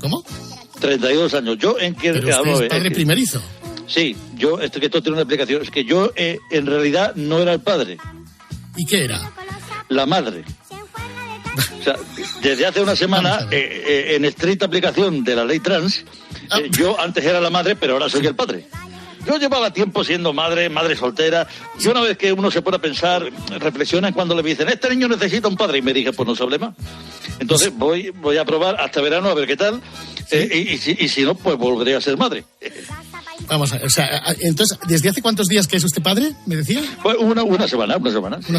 S11: ¿Cómo?
S5: 32 años. Yo en que...
S11: ¿Pero usted es padre primerizo?
S5: Sí, que esto tiene una explicación. Es que yo en realidad no era el padre.
S11: ¿Y qué era?
S5: La madre. O sea, desde hace una semana, en estricta aplicación de la ley trans, yo antes era la madre, pero ahora soy el padre. Yo llevaba tiempo siendo madre soltera, y una vez que uno se pone a pensar, reflexiona cuando le dicen, este niño necesita un padre, y me dije, pues no se hable más. Entonces voy a probar hasta verano a ver qué tal, y si no, pues volveré a ser madre.
S11: Vamos a ver, o sea, entonces, ¿desde hace cuántos días que es usted padre, me decía?
S5: Pues una semana.
S11: Una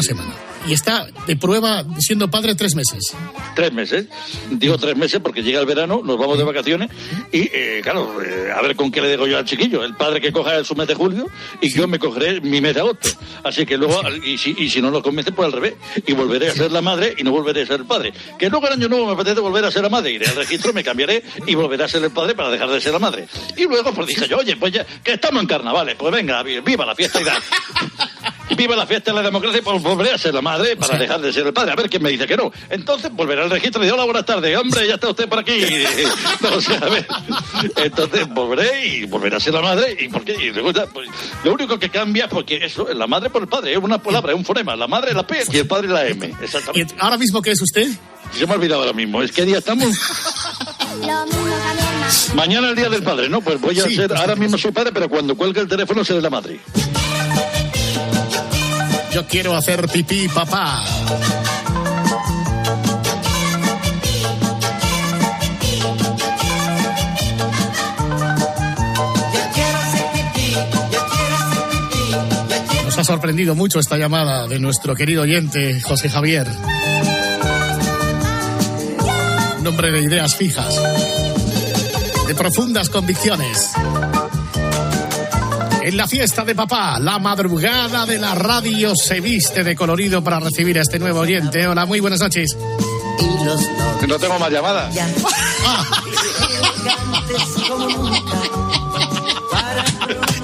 S11: semana. Y está de prueba siendo padre 3 meses.
S5: 3 meses. Digo 3 meses porque llega el verano, nos vamos de vacaciones y, claro, a ver con qué le digo yo al chiquillo. El padre que coja su mes de julio y yo me cogeré mi mes de agosto. Así que luego, y si no lo convence, pues al revés. Y volveré a ser la madre y no volveré a ser el padre. Que luego el año nuevo me apetece volver a ser la madre. Iré al registro, me cambiaré y volveré a ser el padre para dejar de ser la madre. Y luego pues dije yo, oye, pues ya que estamos en carnavales, pues venga, viva la fiesta y tal. Viva la fiesta de la democracia, pues volveré a ser la madre para dejar de ser el padre. A ver quién me dice que no. Entonces volveré al registro y digo, hola, buenas tardes. Hombre, ya está usted por aquí. No sé, a ver. Entonces volveré a ser la madre. ¿Y por qué? Y luego, pues, lo único que cambia, porque eso, la madre por el padre, es una palabra, es un fonema. La madre es la P y el padre es la M. Exactamente.
S11: ¿Y ahora mismo qué es usted?
S5: Se me ha olvidado ahora mismo. ¿Es qué día estamos? Mañana el día del padre, ¿no? Pues voy a ser, pues, ahora mismo soy padre, pero cuando cuelgue el teléfono seré la madre.
S11: Yo quiero hacer pipí, papá. Nos ha sorprendido mucho esta llamada de nuestro querido oyente, José Javier. Un hombre de ideas fijas, de profundas convicciones. En la fiesta de papá, la madrugada de la radio se viste de colorido para recibir a este nuevo oyente. Hola, muy buenas noches.
S14: y los dos.
S5: No tengo más llamadas.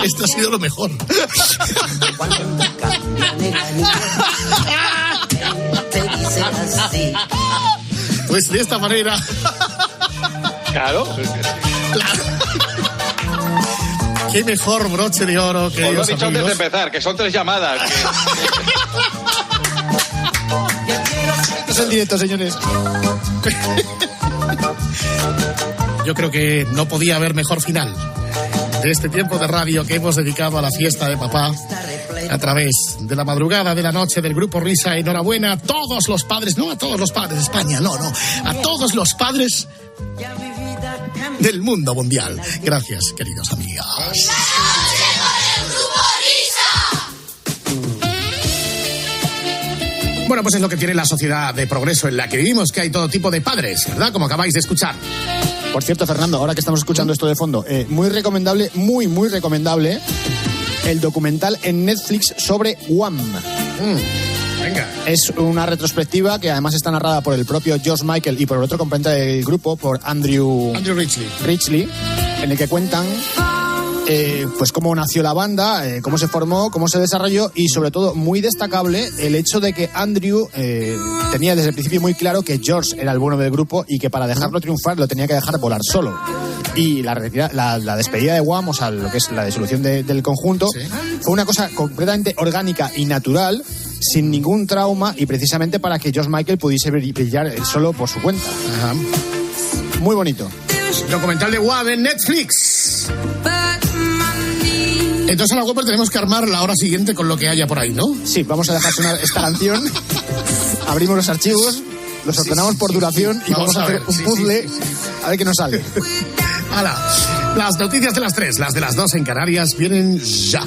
S11: Esto ha sido lo mejor. Pues de esta manera.
S5: Claro.
S11: Qué mejor broche de oro que
S5: os lo he
S11: dicho
S5: dicho antes de empezar, que son 3 llamadas.
S12: Esto es el directo, señores.
S11: Yo creo que no podía haber mejor final de este tiempo de radio que hemos dedicado a la fiesta de papá a través de la madrugada, de la noche, del Grupo Risa. Enhorabuena a todos los padres, no a todos los padres de España, no, a todos los padres del mundo mundial. Gracias, queridos amigos. Bueno, pues es lo que tiene la sociedad de progreso en la que vivimos, que hay todo tipo de padres, ¿verdad? Como acabáis de escuchar.
S12: Por cierto, Fernando, ahora que estamos escuchando esto de fondo, muy recomendable, muy recomendable el documental en Netflix sobre Wham.
S11: Venga.
S12: Es una retrospectiva que además está narrada por el propio George Michael y por el otro componente del grupo, por Andrew Ridgeley, en el que cuentan pues cómo nació la banda, cómo se formó, cómo se desarrolló y sobre todo muy destacable el hecho de que Andrew tenía desde el principio muy claro que George era el bueno del grupo y que para dejarlo triunfar lo tenía que dejar volar solo. Y la despedida de Wham, o sea, lo que es la disolución del conjunto, fue una cosa completamente orgánica y natural, sin ningún trauma y precisamente para que George Michael pudiese brillar solo por su cuenta.
S11: Ajá.
S12: Muy bonito.
S11: Documental de Wham en Netflix. Entonces a la web tenemos que armar la hora siguiente con lo que haya por ahí, ¿no?
S12: Sí, vamos a dejar sonar esta canción. Abrimos los archivos, los ordenamos por duración y vamos a hacer un puzzle a ver qué nos sale.
S11: ¡Hala! Las noticias de las 3, las de las 2 en Canarias vienen ya.